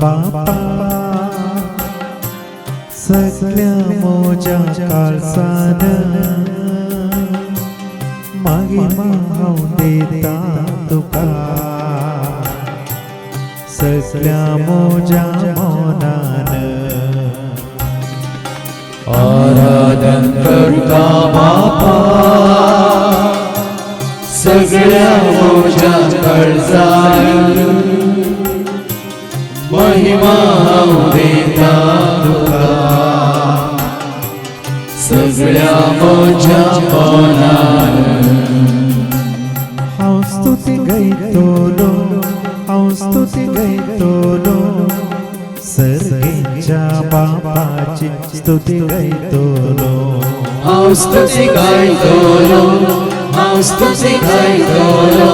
बापा सगळ्या मोजा काळसान महिमा हांव देता तुका सगळ्या मोजा मोनान आराधन करता बापा सगळ्या मोजा काळजान महिमा हांव देता तुका सगळ्या मोजा मोनान हांव स्तुती गायतलो हांव स्तुती गायतलो सर्गेच्या बापाची स्तुती गायतलो हांव स्तुती गायतलो हांव स्तुती गायतलो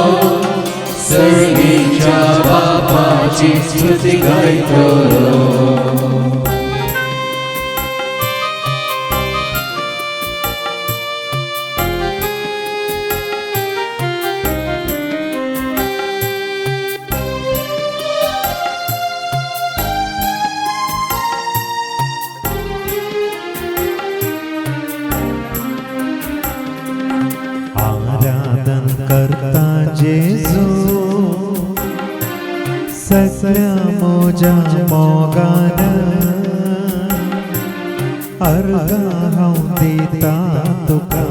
सर्गेच्या बापाची स्तुती गायतलो आराधन करता जेजू सगळ्या मोजा मोगान अर्गा हांव दिता तुका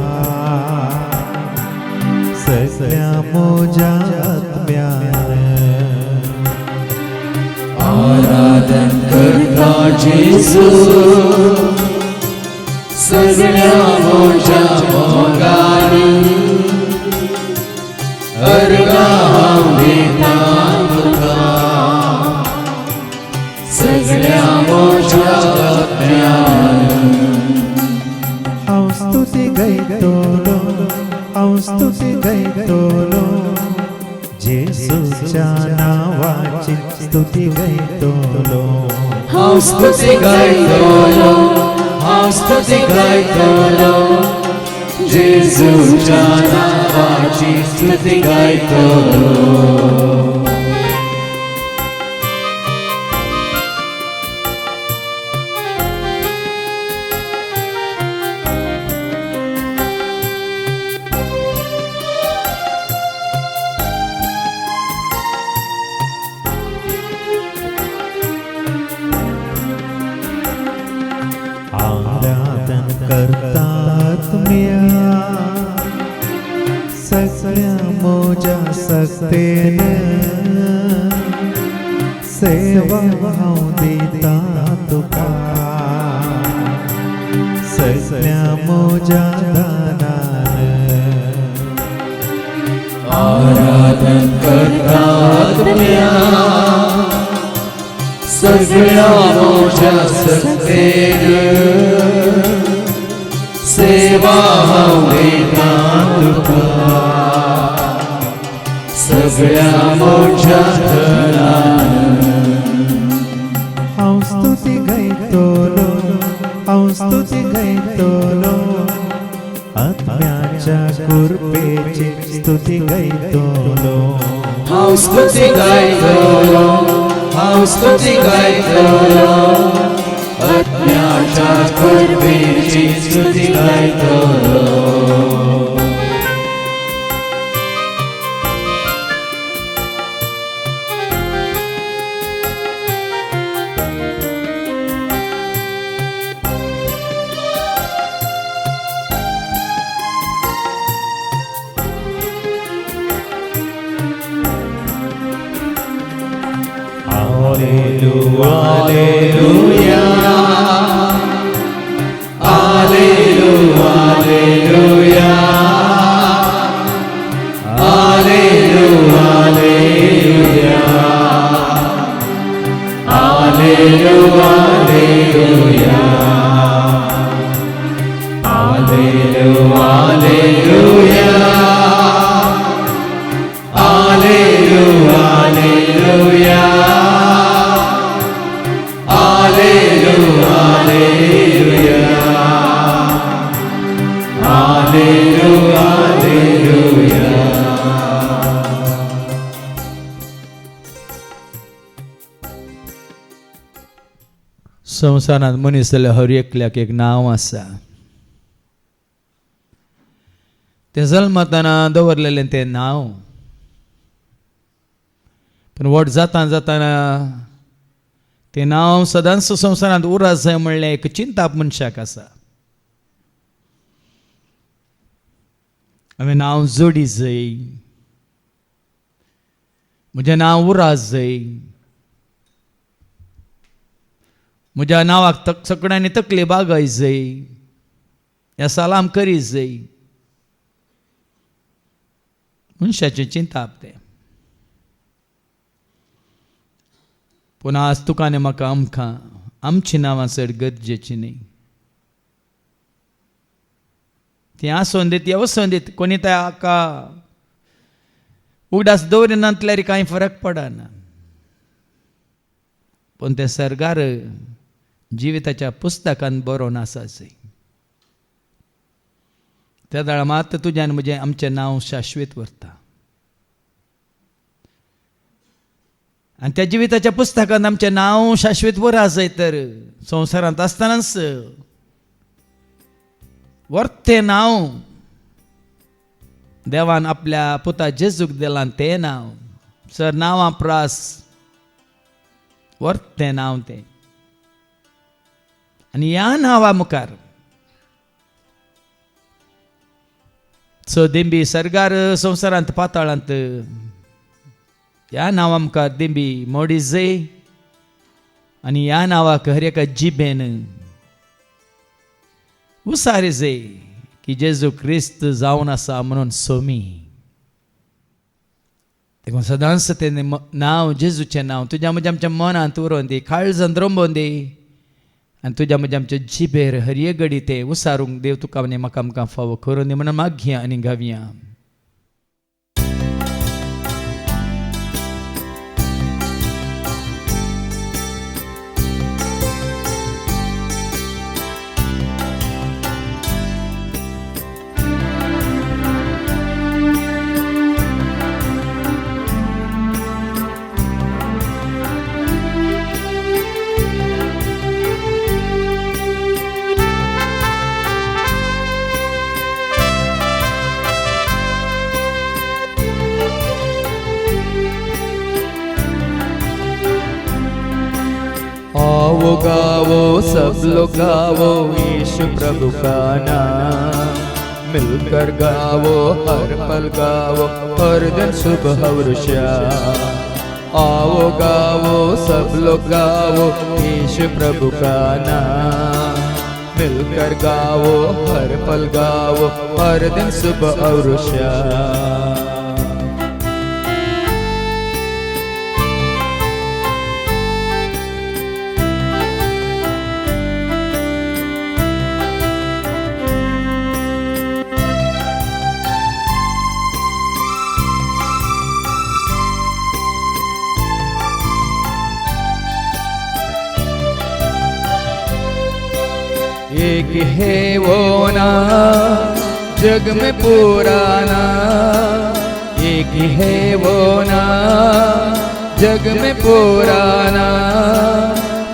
सगळ्या मोजा आत्म्यान आराधन करता जेजू सगळ्या मोजा मोगान अर्गा हांव दिता तुका सगळ्या मोजा आत्म्यान हांव स्तुती गायतलो हांव स्तुती गायतलो जेजूच्या नावाची स्तुती गायतलो हांव स्तुती गायतलो हांव स्तुती गायतलो जेजूच्या नावाची स्तुती गायतलो आराधन करता आत्म्या सगळ्या मोजा सक्तेन सेवा हांव दिता तुका सगळ्या मोजा दानान आराधन करता आत्म्या सगळ्या मोजा सक्तेन सेवा हांव दिता तुका सगळ्या मोजा धनान हांव स्तुती गायतलो हांव स्तुती गायतलो आत्म्याच्या कृपेची स्तुती गायतलो हांव स्तुती गायतलो हांव स्तुती गायतलो आत्म्याच्या कृपेची स्तुती गायतलो Alleluia, Alleluia, Alleluia, Alleluia, Alleluia, Alleluia, Alleluia, Alleluia, Alleluia. संवसारांत मनीस जाल्यार हर एकल्याक एक नांव आसा. तें जल्मतना दवरलेलें तें नांव, पण व्हड जाता जातना तें नांव सदांच संवसारांत उरास जाय म्हणलें एक चिंता मनशाक आसा. हांवें नांव जोडी जाय, म्हजें नांव उरास जाय, म्हज्या नांवाक सगळ्यांनी तकली बागय जाय, ह्या सलाम करी जाय, मनशाची चिंता तें. पूण आज तुका आनी म्हाका आमकां आमची नांवां चड गरजेची न्ही. ती आसून दीत ह्या वचून दीत, कोणी ताका उगडास दवरिनातल्यार कांय फरक पडना. पूण तें सरकार जिविताच्या पुस्तकांत बरोवन आसा जाय. त्या दाळा मात तुजें आनी म्हजें आमचें नांव शाश्वीत उरता. आनी त्या जिविताच्या पुस्तकांत आमचें नांव शाश्वीत उरता जाय तर संवसारांत आसतनाच वर्तें नांव देवान आपल्या पुता जेजूक दिलां तें नांव. सर नांवां प्रास वर्तें नांव तें. आनी ह्या नांवा मुखार दिंबी सरगार संवसारांत पाताळांत ह्या नांवा मुखार दिंबी मोडी जाय. आनी ह्या नांवाक हर एका जिबेन उसारी जाय की जेजू क्रिस्त जावन आसा म्हणून सोमी. देखून सदांच तें नांव जेजूचें नांव तुज्या म्हज्या आमच्या मनांत उरोवन दी, काळजांत रंबोवन दी, आनी तुज्या म्हज्या आमच्या जिबेर हर एक घडी तें उसारूंक देव तुका आनी म्हाका आमकां फावो करून दी म्हणून मागया आनी गावया. आओ गाओ सब लोग गाओ यीशु प्रभु का नाम, मिलकर गाओ हर पल गाओ हर दिन सुबह और शाम. आओ गाओ सब लोग गाओ यीशु प्रभु का नाम, मिलकर गाओ हर पल गाओ हर दिन सुबह और शाम. एक है वो नाम जग में पुराना, एक है वो नाम जग में पुराना,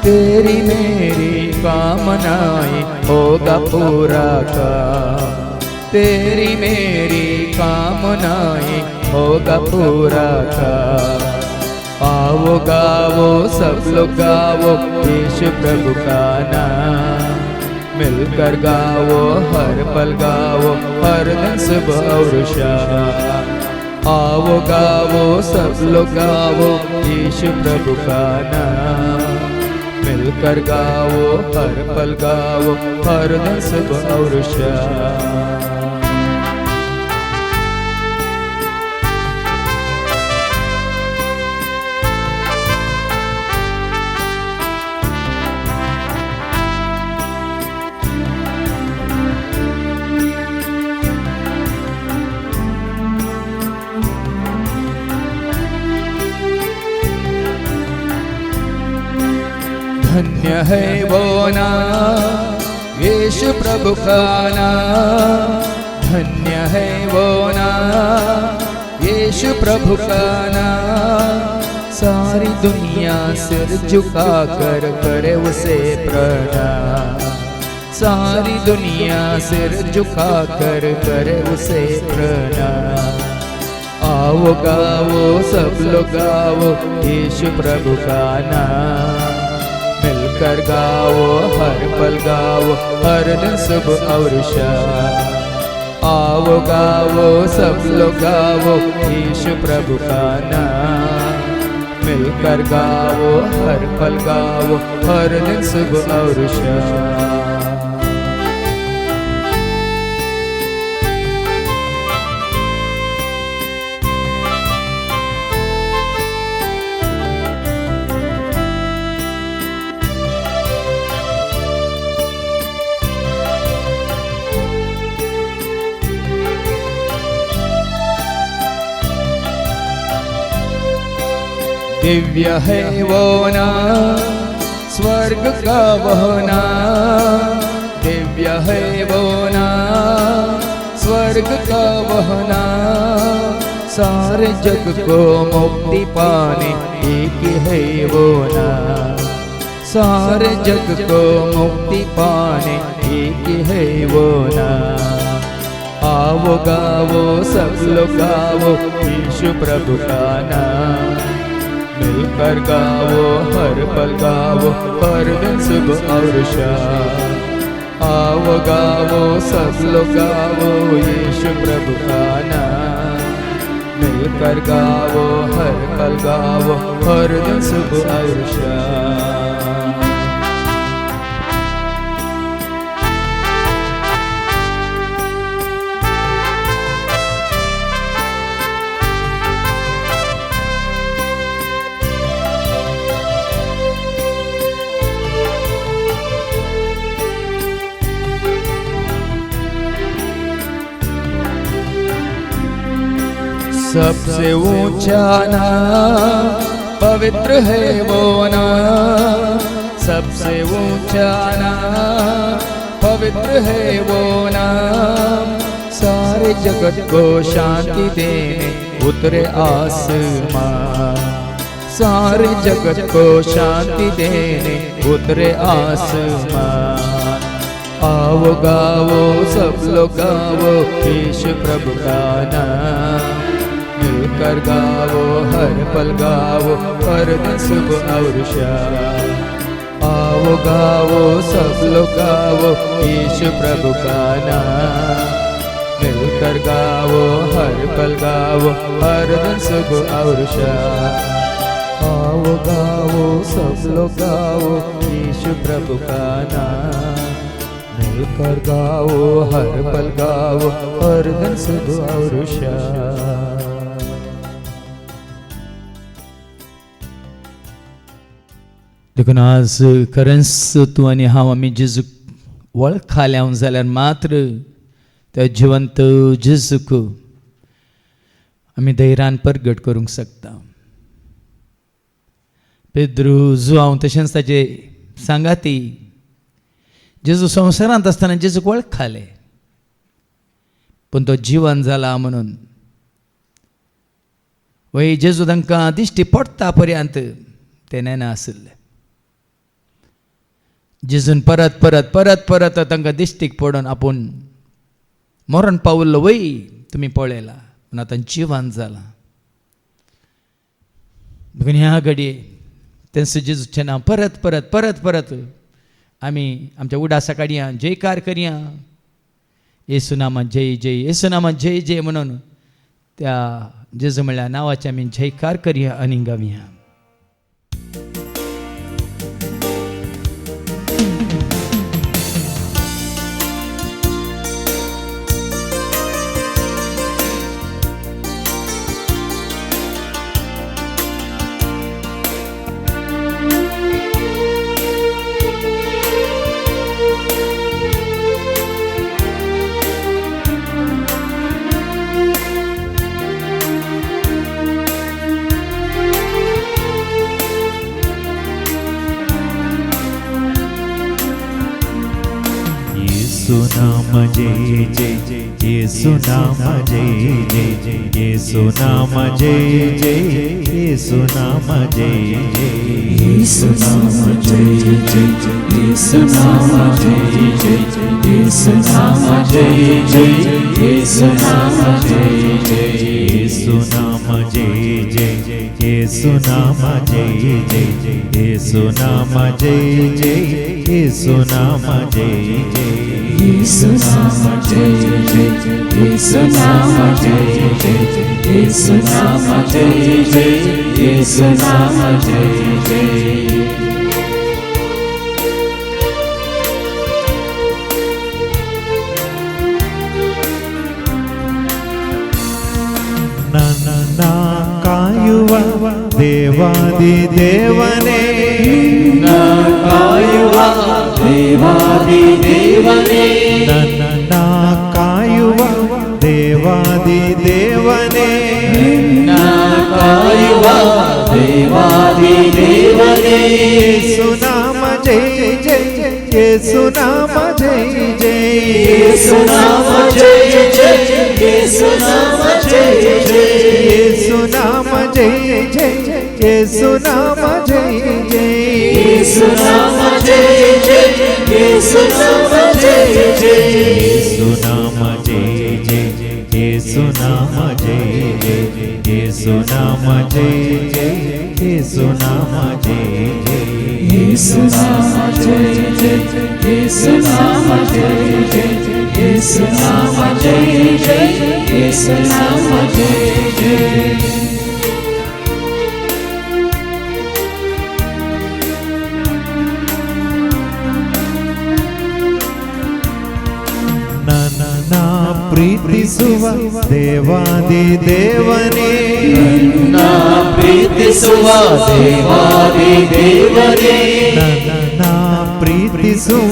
तेरी मेरी कामनाएं होगा पूरा काम, तेरी मेरी कामनाएं होगा पूरा काम. आओ गाओ सब लोग गाओ यीशु प्रभु का नाम, मिलकर गाओ हर पल गाओ हर दिन सुबह और शाम. आओ गाओ सब लोग गाओ यीशु प्रभु का नाम, मिलकर गाओ हर पल गाओ हर दिन सुबह और शाम. धन्य है वो नाम यीशु प्रभु का नाम, धन्य है वो नाम यीशु प्रभु का नाम, सारी दुनिया सिर झुका कर करे उसे प्रणाम। सारी दुनिया सिर झुका कर करे उसे प्रणाम। आओ गाओ सब लोग गाओ यीशु प्रभु का नाम। मिलकर गाओ हर पल गाओ हर दिन सुबह और शाम। आओ गाओ सब लोग गाओ यीशु प्रभु का नाम। मिलकर गाओ हर पल गाओ हर दिन सुबह और शाम। दिव्य है वो नाम स्वर्ग का वह नाम। दिव्य है वो नाम स्वर्ग का वह नाम। सारे जग को मुक्ति पाने एक है वो नाम। सारे जग को मुक्ति पाने एक है वो नाम। आओ गाओ सब लोग गाओ यीशु प्रभु का नाम। मिलकर गाओ हर पल गाओ हर दिन सुबह और शाम। आओ गाओ सब लोग गाओ यीशु प्रभु का नाम। मिलकर गाओ हर पल गाओ हर दिन सुबह और शाम। सबसे ऊंचा नाम पवित्र है वो नाम। सबसे ऊंचा नाम पवित्र है वो नाम। सारे जगत को शांति देने उतरे आसमान। सारे जगत को शांति देने उतरे आसमान। आओ गाओ सब लोग गाओ यीशु प्रभु का नाम। मिलकर गाओ हर पल गाओ हर दिन सुबह और शाम। आओ गाओ सब लोग गाओ यीशु प्रभु का नाम। मिलकर गाओ हर पल गाओ हर दिन सुबह और शाम। आओ गाओ सब लोग गाओ यीशु प्रभु का नाम। मिलकर गाओ हर पल गाओ हर दिन सुबह और शाम। देखून आज खरेंच तूं आनी हांव आमी जेजूक वळखाल्या जाल्यार मात्र त्या जिवंत जेजूक आमी धैर्यान परगट करूंक शकता। पेद्रू जुआंव तशेंच ताचे सांगाती जेजू संवसारांत आसतना जेजूक वळखले पूण तो जिवन जाला म्हणून वय जेजू तांकां दिश्टी पडटा पर्यंत ते नेना आसले। जेजून परत परत परत परत तांकां दिश्टीक पडून आपूण मरण पावल्लो वय तुमी पळयला पूण आतां जिवन जाला। देखून ह्या घडये तेंच जेजूचें नांव परत परत परत परत आमी आमच्या उडासा काडया जयकार करया। येसू नामांत जय जय येसू नामांत जय जय म्हणून त्या जेजू म्हणल्या नांवाचे आमी जयकार करया आनी गावया। येसू नाम जय जय येसु नाम जय जय जय येसु नाम जय जय येसु नाम जय जय येसु नाम जय जय येसु नाम जय जय येसु नाम जय जय येसु नाम जय जय येसु नाम जय जय येसु नाम जय जय येसु नाम जय जय येसु नाम जय जय येसु नाम जय जय येसु नाम जय जय येसु नाम जय जय येसु नाम जय जय ನನ್ನ ಕಾಯುವ ದೇವಾದಿ ದೇವನೇ ಕಾಯುವ ದೇವಾದಿ ದೇವನೇ ನನ್ನ ಕಾಯುವ ದೇವಾದಿ ದೇವನೇ ಕಾಯುವ ದೇವಾದಿ ದೇವನೇ ಯೇಸು ನಾಮ ಜಯ ಜಯ ಯೇಸು ನಾಮ ಜಯ ಜಯ ಯೇಸು ನಾಮ ಜಯ ಜಯ ಯೇಸು ನಾಮ ಜಯ ಜಯ ಯೇಸು ನಾಮ ಜಯ ಜಯ ಯೇಸು ನಾಮ ಜಯ ಜಯ ಯೇಸು ನಾಮ ಜಯ ಜಯ ಯೇಸು ನಾಮ ಜಯ ಜಯ ಯೇಸು ನಾಮ ಜಯ ಜಯ ಯೇಸು ನಾಮ ಜಯ ಜಯ ಯೇಸು ನಾಮ ಜಯ ಜಯ ಯೇಸು ನಾಮ ಜಯ ಜಯ ಯೇಸು ನಾಮ ಜಯ ಜಯ ಯೇಸು ನಾಮ ಜಯ ಜಯ ಯೇಸು ನಾಮ ಜಯ ಜಯ ಯೇಸು ನಾಮ ಜಯ ಜಯ ನನ್ನ ಪ್ರೀತಿಸುವ ದೇವಾದಿ ದೇವನೇ ಪ್ರೀತಿಸುವ ದೇವಾದಿ ದೇವನೇ ನನ್ನ ಪ್ರೀತಿಸುವ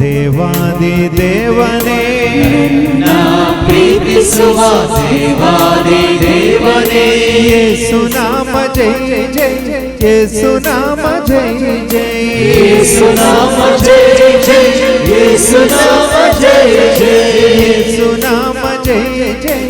ದೇವಾದಿ ದೇವನೇ ಪ್ರೀತಿಸುವ ದೇವಾದಿ ದೇವನೇ ಯೇಸು ನಾಮ ಜಯ ಜಯ ಯೇಸು ನಾಮ ಜಯ ಜಯ ಯೇಸು ನಾಮ ಜಯ ಜಯ ಯೇಸು ನಾಮ ಜಯ ಜಯ ಯೇಸು ನಾಮ ಜಯ ಜಯ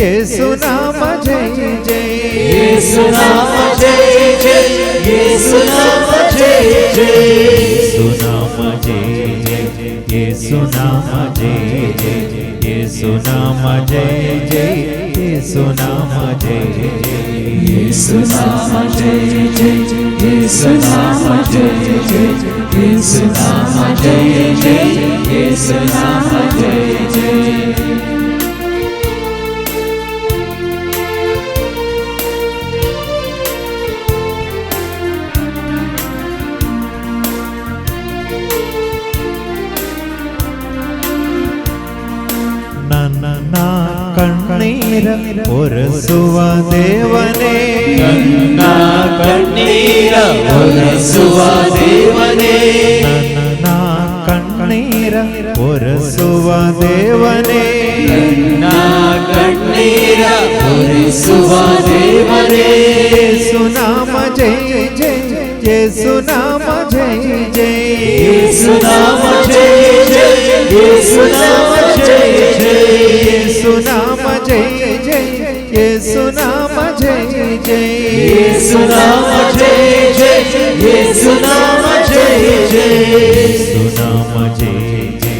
ಯೇಸು ನಾಮ ಜಯ ಜಯ ಯೇಸು ನಾಮ ಜಯ ಜಯ ಯೇಸು ನಾಮ ಜಯ ಜಯ ಯೇಸು ನಾಮ ಜಯ ಜಯ ಯೇಸು ನಾಮ ಜಯ ಜಯ ಯೇಸು ನಾಮ ಜಯ ಜಯ ಯೇಸು ನಾಮ ಜಯ ಜಯ ಯೇಸು ನಾಮ ಜಯ ಜಯ ಯೇಸು ನಾಮ ಜಯ ಜಯ ಯೇಸು ನಾಮ ಜಯ ಜಯ ಯೇಸು ನಾಮ ಜಯ ಜಯ ನನ್ನ ಕಣ್ಣೀರ ಒರೆಸುವ ದೇವನೇ ನನ್ನ ಕಣ್ಣೀರ ಒರೆಸುವ ದೇವನೇ ನನ್ನ ಕಣ್ಣೀರ ಒರೆಸುವ ದೇವನೇ ನನ್ನ ಕಣ್ಣೀರ ಒರೆಸುವ ದೇವನೇ ಯೇಸು ನಾಮ ಜಯ ಜಯ ಯೇಸು ನಾಮ ಜಯ ಜಯ ಯೇಸು ನಾಮ ಜಯ ಜಯ ಯೇಸು ನಾಮ ಜಯ ಜಯ ಯೇಸು ನಾಮ ಜಯ ಜಯ ಯೇಸು ನಾಮ ಜಯ ಜಯ ಯೇಸು ನಾಮ ಜಯ ಜಯ ಯೇಸು ನಾಮ ಜಯ ಜಯ ಯೇಸು ನಾಮ ಜಯ ಜಯ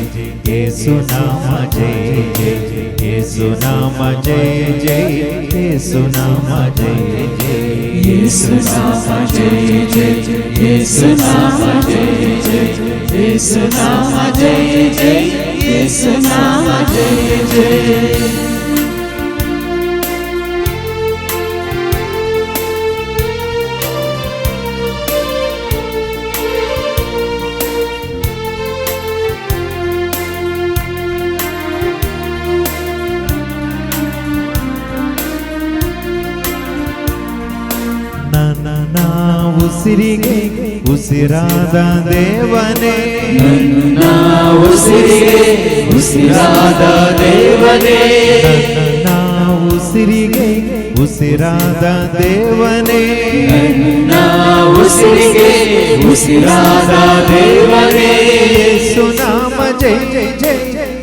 ಯೇಸು ನಾಮ ಜಯ ಜಯ ಯೇಸು ನಾಮ ಜಯ ಜಯ ಯೇಸು ನಾಮ ಜಯ ಜಯ ಯೇಸು ನಾಮ ಜಯ ಜಯ ಯೇಸು ನಾಮ ಜಯ ಜಯ ಯೇಸು ನಾಮ ಜಯ ಜಯ ಯೇಸು ನಾಮ ಜಯ ಜಯ ನನ್ನ ಉಸಿರಿಗೆ ಉಸಿರಾದ ದೇವನೇ ನನ್ನ ಉಸಿರಿಗೆ ಉಸಿರಾದ ದೇವನೇ ನನ್ನ ಉಸಿರಿಗೆ ಉಸಿರಾದ ದೇವನೇ ನನ್ನ ಉಸಿರಿಗೆ ಉಸಿರಾದ ದೇವನೇ ಯೇಸು ನಾಮ ಜಯ ಜಯ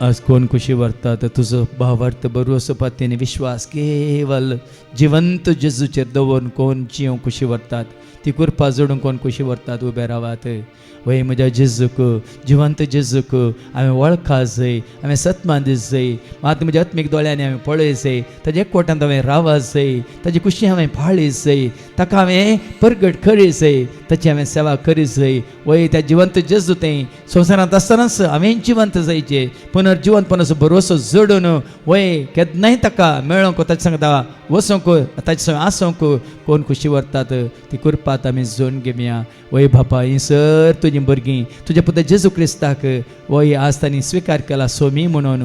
आज कोण खुशी व्हरतात तुजो भावार्थ बरोसो पत्तीने विश्वास केवल जिवंत जेजूचेर दवरून कोण जियो खुशी व्हरतात ती कृपा जोडून कोण खुशी व्हरतात उबे रावात वय म्हज्या जेजूक जिवंत जेजूक हांवें वळखा जाय हांवें सत्मान दीस जाय मात म्हज्या आत्मीक दोळ्यांनी हांवें पळय जाय ताज्या एकवटांत हांवें रावा जाय ताजी खुशी हांवें पाळी जाय ताका हांवें परगट करी जाय ताची हांवें सेवा करी जाय वय त्या जिवंत जेजू तें संवसारांत आसतनाच हांवें जिवंत जायचें पुनर्जिवंतपणाचो भरोसो जोडून वय केन्नाय ताका मेळोंक ताचे सांगता वचोंक ताचे संग आसोंक कोण खुशी व्हरतात ती कृपात आमी जोडून घेवया वय बापा ही सर तुजी भुरगीं तुज्या पुता जेजू क्रिस्ताक वय आज तांणी स्विकार केला सोमी म्हणून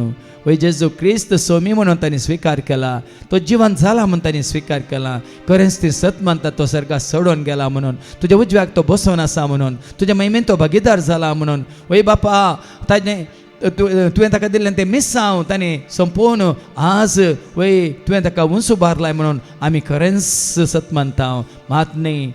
वय जेजू क्रिस्त सोमी म्हणून तांणी स्विकार केला तो जिवंत जाला म्हणून तांणी स्विकार केला खरेंच ती सत मानता तो सर्गात सोडून गेला म्हणून तुज्या उजव्याक तो बसोन आसा म्हणून तुज्या महिमेन तो भागीदार जाला म्हणून वय बापा ताजें तुवें ताका दिल्लें तें मिस्सांव ताणें संपोवन आज वय तुवें ताका उंच उबारलाय म्हणून आमी खरेंच सत मानता मात न्ही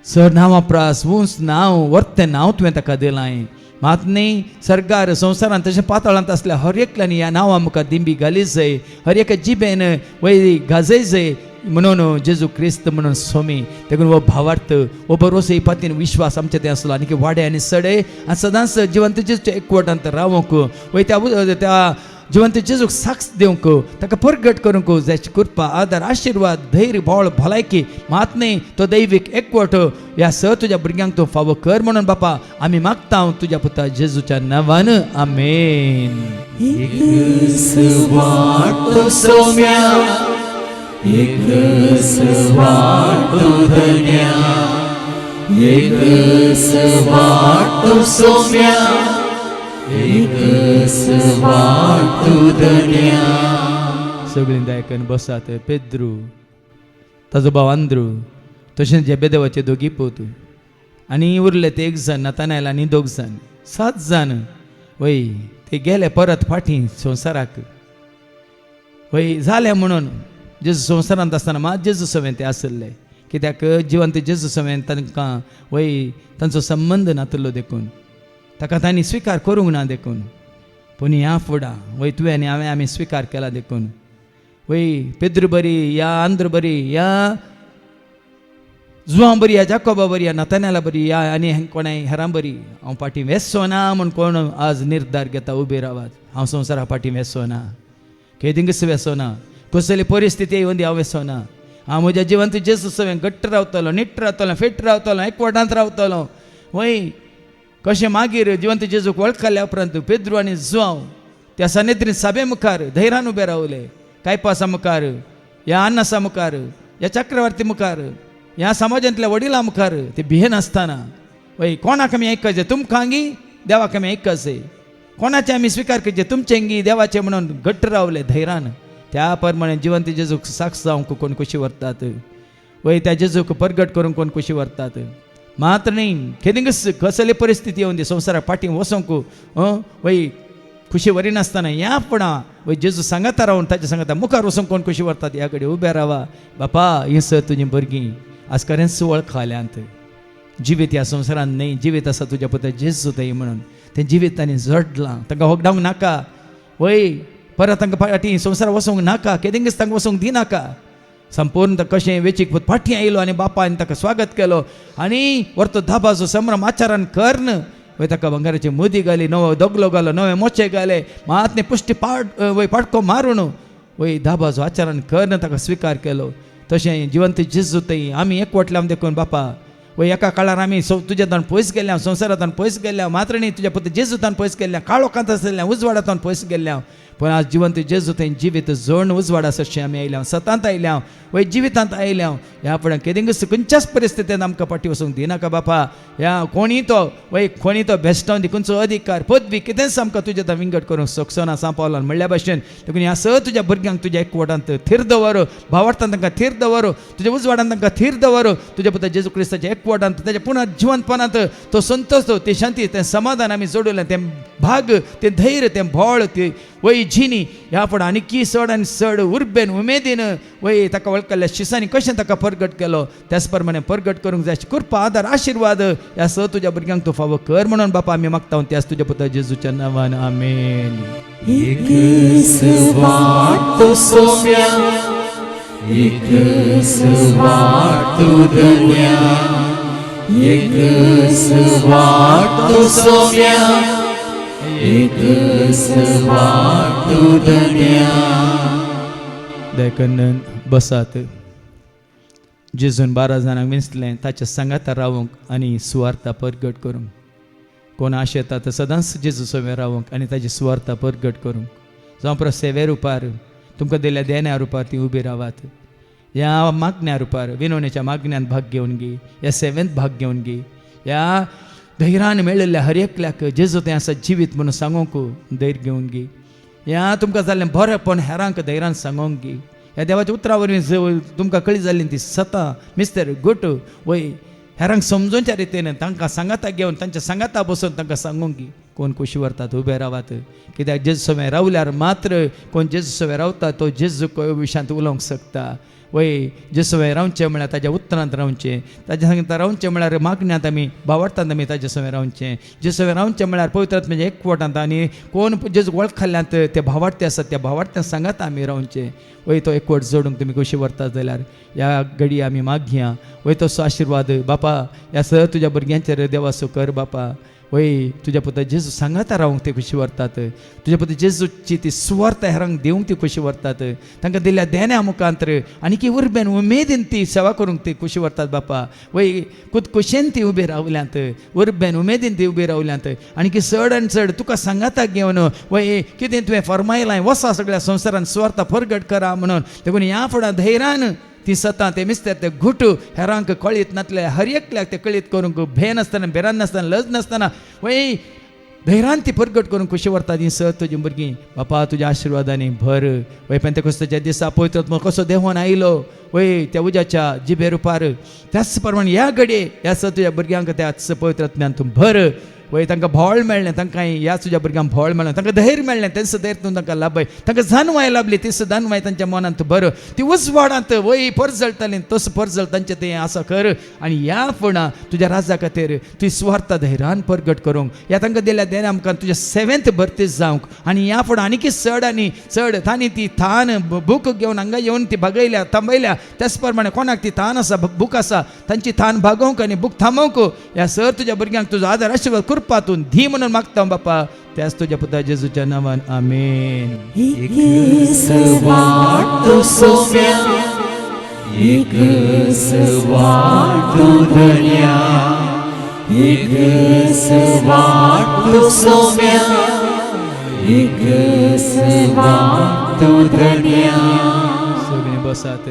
सर नांवां प्रास उंच नांव वर्तें नांव तुवें ताका दिलाय मात न्ही सरकार संवसारांत तशें पातळांत आसल्या हर एकल्यानी ह्या नांवां मुखार दिंबी घाली जाय हर एका जिबेन वय गाजय जाय म्हणून जेजू क्रिस्त म्हणून सोमी देखून हो भावार्थ हो बरोसो ही पातीन विश्वास आमचे ते आसलो आनी वाडे आनी सडे आनी सदांच जिवंत जेजूच्या एकवटांत रावूंक वय त्या जिवंत जेजूक साक्ष दिवंक ताका परगट करूंक जायची कृपा आदार आशिर्वाद धैर्य बोळ भलायकी मात न्ही तो दैवीक एकवट ह्या स तुज्या भुरग्यांक तूं फावो कर म्हणून बापा आमी मागता तुज्या पुता जेजूच्या नांवान आमेन. सगळीं दायकन बसात पेद्रू ताजो भाव आंद्रू तशेंच जेबेदेवाचे दोगी पूत आनी उरले ते एक जण नातानायल आनी दोग जण 7 जण वय ते गेले परत फाटीं संवसाराक वय जालें म्हणून जेजू संवसारांत आसतना मात जेजू सवें ते आसले कित्याक जिवंत जेजू सवें तांकां वय तांचो संबंद नातलो देखून ताका तांणी स्विकार करूंक ना देखून पूण ह्या फुडां वय तुवें आनी हांवें आमी स्विकार केला देखून वय पेद्रू बरी या आंध्र बरी या जुवां बरी या जाकोबा बरी या नातानाला बरी या आनी कोणाय हेरां बरी हांव फाटीं वेसो ना म्हूण कोण आज निर्धार घेता उबे रावात हांव संवसारा फाटीं वेसो ना केदिंगस वेसो ना कसली परिस्थिती येवन हांव वेसो ना हांव म्हज्या जिवंत जेजू सवें घट्ट रावतलो नीट रावतलो फिट रावतलो एकवटांत रावतलो वय कशें मागीर जिवंत जेजूक वळखल्या उपरांत पेद्रू आनी जुवांव त्या सनेद्रीन साबे मुखार धैर्यान उबे रावले कायपासा मुखार ह्या अन्नासा मुखार ह्या चक्रवर्ती मुखार ह्या समाजांतल्या वडिलां मुखार ते भियेन आसतना वय कोणाक आमी आयकचे तुमकांगी देवाक आमी आयकचे कोणाचे आमी स्विकार करचे तुमचेंगी देवाचे म्हणून घट्ट रावले धैर्यान त्या प्रमाणे जिवंत जेजूक साक्ष जावंक कोण खुशी व्हरतात वय त्या जेजूक परगट करूंक कोण खुशी व्हरतात मात्र न्ही केदिंगस कसली परिस्थिती येवन दी संवसाराक फाटीं वसोंक वय खुशी वरिनासतना ह्या फुडां वय जेजू सांगाता रावन ताच्या सांगाता मुखार वचोंक कोण खुशी व्हरतात ह्या कडेन उबे रावा बापा ही सर तुजीं भुरगीं आज खरेंच वळखल्यात जिवीत ह्या संवसारांत न्ही जिवीत आसा तुज्या पुता जेजू थंय म्हणून तें जिवीत तांणी जोडलां तांकां होगडावंक नाका वय परत तांकां फाटीं संवसार वचोंक नाका केदिंगस तांकां वचोंक दिनाका संपूर्ण कशें वेचीक फाटीं आयलो आनी बापायन ताका स्वागत केलो आनी व्हरतो धाबाचो संभ्रम आचारान करन वय ताका भंगाराची मुदी घाली नवो दोगलो घालो नवे मोचे घाले मातने पुश्टी वय पाडको मारून वय धाबाचो आचारान करन ताका स्विकार केलो तशें जिवंत जेजू थंय आमी एकवटल्यान देखून बापा वय एका काळार आमी तुज्यान पयस गेल्ल्या संवसारांतल्यान पयस गेल्ल्या मात्र न्ही तुज्या पुता जेजूतान पयस गेल्ल्या काळोखांत आसलेल्या उजवाडांतल्यान पयस गेल्ल्या पण आज जिवंत जेजू थंय जिवीत जोडून उजवाडा अशें आमी आयल्या सतांत आयल्या वय जिवितांत आयल्या ह्या फुडें केदिंगस खंयच्याच परिस्थितींत आमकां फाटीं वचूंक दिनाका बापा ह्या कोणी तो बेश्टावन दी खंयचो अधिकार पदवी कितेंच आमकां तुज्या थंय विंगड करूंक शकचो ना सांपावलान म्हणल्या भशेन देखून ह्या स तुज्या भुरग्यांक तुज्या एकवटांत थीर दवर भावार्थांत तांकां थीर दवर तुज्या उजवाडांत तांकां थीर दवर तुज्या पुता जेजू क्रिस्ताच्या एकवटांत त्याच्या पुन्हा जिवंतपणांत तो संतोष ते शांती ते समाधान आम्ही जोडलं ते भाग ते धैर्य ते भोळ ते वय झिनी ह्या पण आनी चड आनी चड उर्बेन उमेदीन वय ताका वळखल्या शिसांनी कशें ताका परगट केलो त्याच प्रमाणे परगट करूंक जाय कृपा आदार आशिर्वाद ह्या स तुज्या भुरग्यांक तूं फावो कर म्हणून बापा आमी मागता त्याच तुज्या पुता जेजूच्या नांवान आमेन. एक स्वार्थ सोम्या एक स्वार्थ दुनिया एक स्वार्थ सोम्या एक स्वार्थ दुनिया. देखन बसात जेजून 12 जाणांक विंचलें ताच्या सांगाता रावूंक आनी सुवार्ता परगट करूंक. कोण आशा येता तो सदांच जेजू सोबत रावूंक आनी ताची सुवार्ता परगट करूंक. जावं pro सेवे रुपार तुमकां दिल्या देण्या रुपार ती उबी रावात. ह्या मागण्या रुपार विनवणेच्या मागण्यांत भाग घेवन गी ह्या सेवेंत भाग घेवन गी ह्या धैर्यान मेळिल्ल्या हर एकल्याक जेजू तें आसा जिवीत म्हणून सांगूंक धैर्य घेवन गी. ह्या तुमकां जाल्लें बरेंपण हेरांक धैर्यान सांगोंक गी. ह्या देवाच्या उतरा वरवीं तुमकां कळी जाल्ली ती सतां मिस्तर गोट वय हेरांक समजोवच्या रितीन तांकां सांगाता घेवन तांच्या सांगाता बसून तांकां सांगूंक गी. कोण कुशी व्हरतात उबे रावात कित्याक जेजू समें रावल्यार मात्र कोण जेजू समें रावता तो जेजू विशयांत उलोवंक शकता. वय जेजू समें रावचें म्हळ्यार ताज्या उतरांत रावचें ताज्या सांगता रावचें म्हळ्यार मागण्यांत आमी भावार्थांत आमी ताजे समें रावचें. जेजू समें रावचें म्हळ्यार पवित्र म्हणजे एकवटांत आनी कोण जेजू वळखल्ल्यांत ते भावार्थी आसात त्या भावार्थ्यांत सांगाता आमी रावचें. वय तो एकवट जोडूंक तुमी कशी व्हरतात जाल्यार ह्या घडी आमी मागया. वय तसो आशिर्वाद बापा ह्या सर तुज्या भुरग्यांचेर देवासो कर बापा. वय तुज्या पुता जेजू सांगाता रावंक ते कशी व्हरतात. तुज्या पुता जेजूची ती सुवार्ता हेरांक दिवंक ती कशी व्हरतात. तांकां दिल्ल्या देण्या मुखांतर आनी की उर्बेन उमेदीन ती सेवा करूंक ती कशी व्हरतात बापा. वय खुदकुशेन ती उबी रावल्यांत उर्बेन उमेदीन ती उबी रावल्यांत आनी की चड आनी चड तुका सांगाता घेवन वय कितें तुवें फरमायलां वसा सगळ्या संवसारान सुवार्ता परगट करा म्हणून देखून ह्या फुडां धैर्यान ती सतां ते मिस्तेर ते घुट हेरांक कळीत नातल्या हर एकल्याक ते कळीत करूंक भेन नासतना बेरान नासतना लज नासतना वय धैर्यान ती परगट करूंक कशी व्हरतात ही सत तुजी भुरगीं बापा तुज्या आशिर्वादांनी भर. वय पेंतेकोस्ताच्या दिसा पवित्र आत्मो कसो देवान आयलो वय त्या उज्याच्या जिबे रुपार त्याच प्रमाणे ह्या घडये ह्या सत तुज्या भुरग्यांक त्याच पवित्र आत्म्यान तूं भर. वय तांकां भोळ मेळ्ळें तांकां ह्या तुज्या भुरग्यांक भोळ मेळ्ळें तांकां धैर्य मेळ्ळें तेच धैर्य तांकां लाभय तांकां जाणवाय लाभली तीच जाणवाय तांच्या मनांत बर ती उजवाडांत वय परजळटाली तस परजळ तांचें तें आसा कर आनी ह्या फुडां तुज्या राजा खातीर तुजी सुवार्ता धैर्यान परगट करूंक ह्या तांकां दिल्या देण्या आमकां तुज्या सेवेंत भरती जावंक आनी ह्या फुडां आनी चड आनी चड तांणी ती थान बूक घेवन हांगा येवन ती भागयल्या थांबयल्या त्याच प्रमाणे कोणाक ती थान आसा बूक आसा तांची थान भागोवंक आनी बूक थांबोवंक ह्या सर तुज्या भुरग्यांक तुजो आदार आशिर्वाद कृपातून धी म्हणून मागता बापा त्याच तुझ्या पुता जेजूच्या नावान आमेन. एक स्वार्थ सोम्या एक स्वार्थ दुनिया एक स्वार्थ सोम्या एक स्वार्थ दुनिया. सगळीं बसात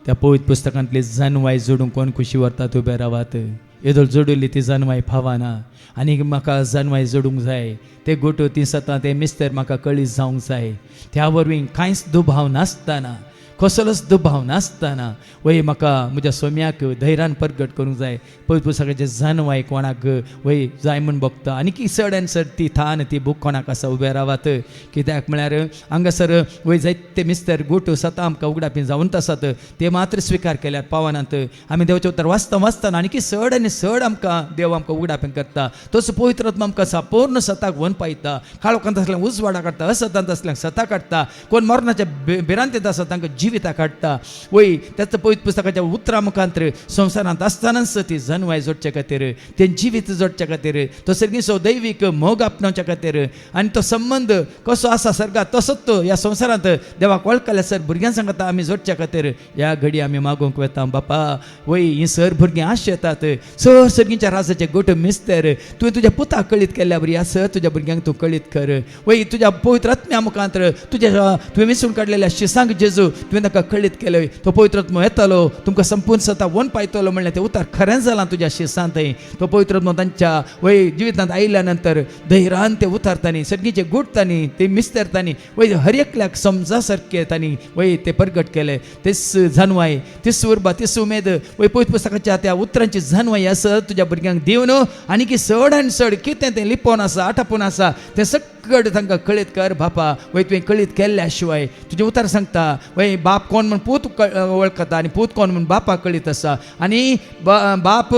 त्या पवित्र पुस्तकांतली जानवाय जोडूंक कोण खुशी व्हरतात उबे रावात. येदोळ जोडिल्ली ती जानवाय फावाना आनी म्हाका जानवाय जोडूंक जाय ते गोटो ती सतां ते मिस्तेर म्हाका कळीत जावंक जाय. त्या वरवीं कांयच दुबाव नासतना कसलोच दुबाव नासतना वय म्हाका म्हज्या सोम्याक धैर्यान परगट करूंक जाय. पवित्र पुस्तकाचे जानवाय कोणाक वय जाय म्हूण बगता आनी की चड आनी चड ती थान ती बूक कोणाक आसा उबे रावात. कित्याक म्हळ्यार हांगासर वय जायते मिस्तेर गोट सतां आमकां उगडापी जावंत आसात ते मात्र स्विकार केल्यार पावनात. आमी देवाचें उतर वाचतना आनी की चड आनी चड आमकां देव आमकां उगडापी करता. तसो पवित्र आत्मा आमकां संपूर्ण सताक वन पायता. काळोखांत आसल्यांक उजवाडा काडटा असतांत आसल्यांक सता काडटा. कोण मरणाच्या भिरांतींत आसा तांकां जिविता काडटा. वय त्याच पवित्र पुस्तकाच्या उतरा मुखांतर संवसारांत आसतनाच ती जानवाय जोडच्या खातीर ते जिवीत जोडच्या खातीर तो सर्गीचो दैवीक मोग आपणावच्या खातीर आनी तो संबंध कसो आसा सर्गात तसोच तो ह्या संवसारांत देवाक वळखल्या सर भुरग्यां सांगता आमी जोडच्या खातीर ह्या घडी आमी मागोवंक वेता. बापा वय ही सर भुरगीं आश येतात सर सर्गीच्या राजाचे गोट मिस्तेर तुवें तुज्या पुताक कळीत केल्या बरी ह्या सर तुज्या भुरग्यांक तूं कळीत कर. वय तुज्या पवित्र आत्म्या मुखांतर तुवें विसरून काडलेल्या शिसांक जेजू तुवें तुवें ताका कळीत केलें तो पवित्र आत्मो येतालो तुमकां संपूर्ण सता वन पायतलो म्हणलें तें उतार खरें जालां तुज्या शिसांत तो पवित्र आत्मो तांच्या वय जिवितांत आयिल्ल्या नंतर धैर्यान ते उतारतानी सगळींचे गुडतानी ते मिस्तेरतानी वय हर एकल्याक समजा सारके तांणी वय ते प्रगट केले तेच जाणवाय तीच उर्बा तीच उमेद वय पवित्र पुस्तकाच्या त्या उतरांची जाणवाय आसत तुज्या भुरग्यांक दिवन आनी की चड आनी चड कितें तें लिपोवन आसा आटापून आसा तें सगळें तांकां कळीत कर बापा वय तुवें कळीत केल्ल्या शिवाय तुजें उतार सांगता वय बाप कोण म्हूण पूत वळखता आनी पूत कोण म्हूण बापाक कळीत आसा आनी बाप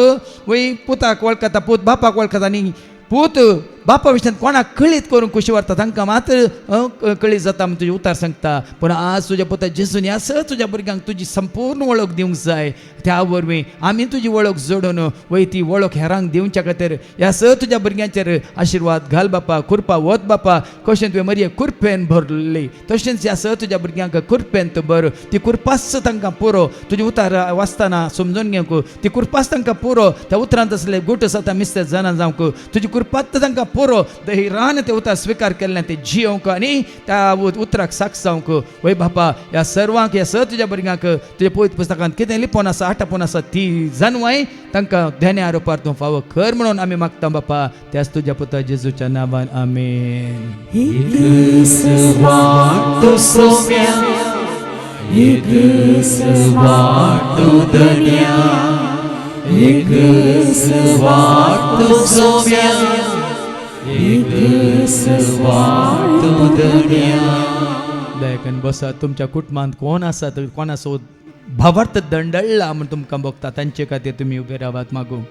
वय पुताक वळखता पूत बापाक वळखता आनी पूत बापा विशयान कोणाक कळीत करून खुशी व्हरता तांकां मात्र कळीत जाता म्हूण तुजें उतार सांगता पूण आज तुज्या पुता जेजून ह्या तुज्या भुरग्यांक तुजी संपूर्ण वळख दिवंक जाय त्या वरवीं आमी तुजी वळख जोडून वय ती वळख हेरांक दिवच्या खातीर ह्या तुज्या भुरग्यांचेर आशिर्वाद घाल बापा कृपा वत बापा कशें तुवें मरी कृपेन भरली तशेंच ह्या तुज्या भुरग्यांक कृपेन तूं भर ती कृपास तांकां पुरो तुजें उतार वाचतना समजून घेवंक ती कृपास तांकां पुरो त्या उतरांत असले गुट सता मिस्ते जाणां जावंक तुजी कृपात तांकां पुरो धैर्यान ते उतार स्विकार केल्लें ते जियोंक आनी त्या उतराक साक्ष जावंक वय बापा ह्या सर्वांक ह्या तुज्या भुरग्यांक तुज्या पवित्र पुस्तकांत कितें लिपोवन आसा आटापून आसा ती जाणवाय तांकां ध्यान्या आरोपार तूं फावो कर म्हणून आमी मागता बापा त्याच तुज्या पुता जेजूच्या नांवान आमेन. दयाकन बसा तुमच्या कुटुंबांत कोण आसा कोणासो भावार्थ दंडळ्ळा म्हूण तुमकां बघता तांचे खातीर तुमी उबे रावात मागू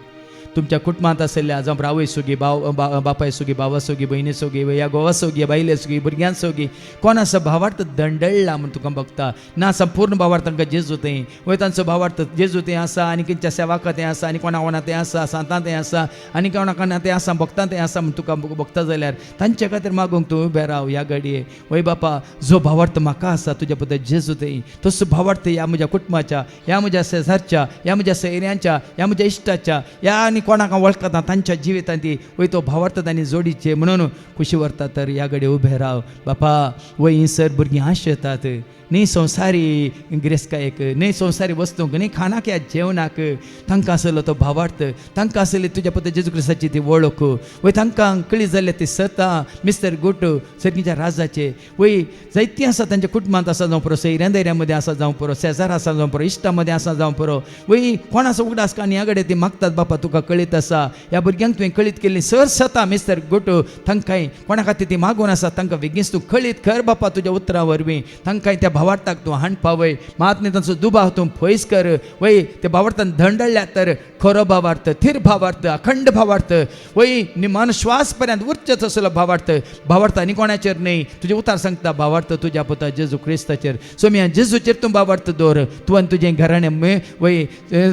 तुमच्या कुटुंबांत आसलेल्या जावं आवय सोगी बापाय सोगी भावा सोगी भयणी सोगी या घोवा सोगी बायले सोगी भुरग्यां सोगी कोण आसा भावार्थ दंडळ्ळा म्हूण तुका बघता ना संपूर्ण भावार्थ तांकां जेजू तें वय तांचो भावार्थ जेजू तें आसा आनी खंयच्या सेवाकां तें आसा आनी कोणा कोणा तें आसा सांतां तें आसा आनी कोणा कोणा तें आसा भक्तां तें आसा म्हूण तुका बघता जाल्यार तांचे खातीर मागूंक तूं उबे राव ह्या घडये वय बापा जो भावार्थ म्हाका आसा तुज्या बद्दल जेजू तें तसो भावार्थ ह्या म्हज्या कुटुंबाच्या ह्या म्हज्या शेजारच्या ह्या म्हज्या सैऱ्यांच्या ह्या म्हज्या इश्टाच्या ह्या आनी कोणाक वळखता तांच्या जिवितांत वय तो भावार्थ तांणी जोडीचे म्हणून खुशी व्हरता तर ह्या घडये उबे राव बापा वय हिंसर भुरगीं आशेतात न्ही संवसारी गिरेस्कायेक न्ही संवसारी वस्तूंक न्ही खाणाक ह्या जेवणाक तांकां आसलो तो भावार्थ तांकां आसली तुज्या पुता जेजू क्रिस्ताची ती वळख वय तांकां कळी जाल्ले ती सतां मिस्तर गुट सर्गीच्या राजाचे वय जायतीं आसा तांच्या कुटुंबांत आसा जावं पुरो सैऱ्यां दैऱ्यां मदें आसा जावं पुरो शेजार आसा जावं पुरो इश्टां मदें आसा जावं पुरो वय कोणाचो उगडास काणी ह्या घडये ती मागतात बापा तुका कळीत आसा ह्या भुरग्यांक तुवें कळीत केल्ली सर सता मिस्टर गुट तांकांय कोणा खातीर ती मागून आसा तांकां बेगीन तूं कळीत कर बापा तुज्या उतरां वरवीं तांकांय त्या भावार्थाक तूं हांड पावय महात्मे तांचो दुबाव तूं पयस कर वय ते भावार्थान धंडळ्ळ्या तर खरो भावार्थ थीर भावार्थ अखंड भावार्थ वय निमान श्वास पर्यंत उच्च असलो भावार्थ आनी कोणाचेर न्ही तुजें उतार सांगता भावार्थ तुज्या पुता जेजू क्रिस्ताचेर सो मी जेजूचेर तूं भावार्थ दवर तूं आनी तुजें घराणें वय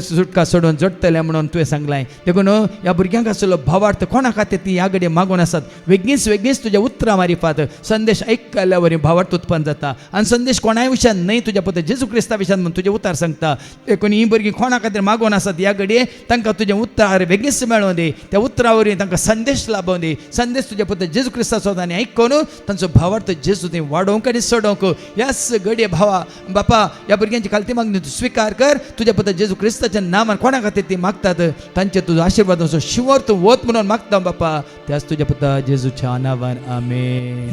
सुटका सोडून जोडटलें म्हणून तुवें सांगलां देखून ह्या भुरग्यांक आसलो भावार्थ कोणा खातीर ती ह्या घडये मागून आसात वेगळीच तुज्या उतरां मारिफात संदेश आयकल्या वरी भावार्थ उत्पन्न जाता आनी संदेश कोणाय विशयान न्ही तुज्या पुता जेजू क्रिस्ता विशयान म्हणून तुजें उतार सांगता देखून ही भुरगीं कोणा खातीर मागून आसात ह्या घडये तांकां तुजें उतार बेगीच मेळोवन दी त्या उतरा वरवीं तांकां संदेश लाभोवन दी संदेश तुज्या पुता जेजू क्रिस्ताचो तांणी आयकून तांचो भावार्थ जेजू थंय वाडोवंक आनी सोडोवंक ह्याच घडये भावा बापा ह्या भुरग्यांची खालती मागणी तूं स्विकार कर तुज्या पुता जेजू क्रिस्ताच्या नांवान कोणा खातीर ती मागतात तांचे तुजो आशिर्वाद असो शिवर तूं वत म्हणून मागता बापा त्याच तुज्या पुता जेजूच्या नांवान आमेन.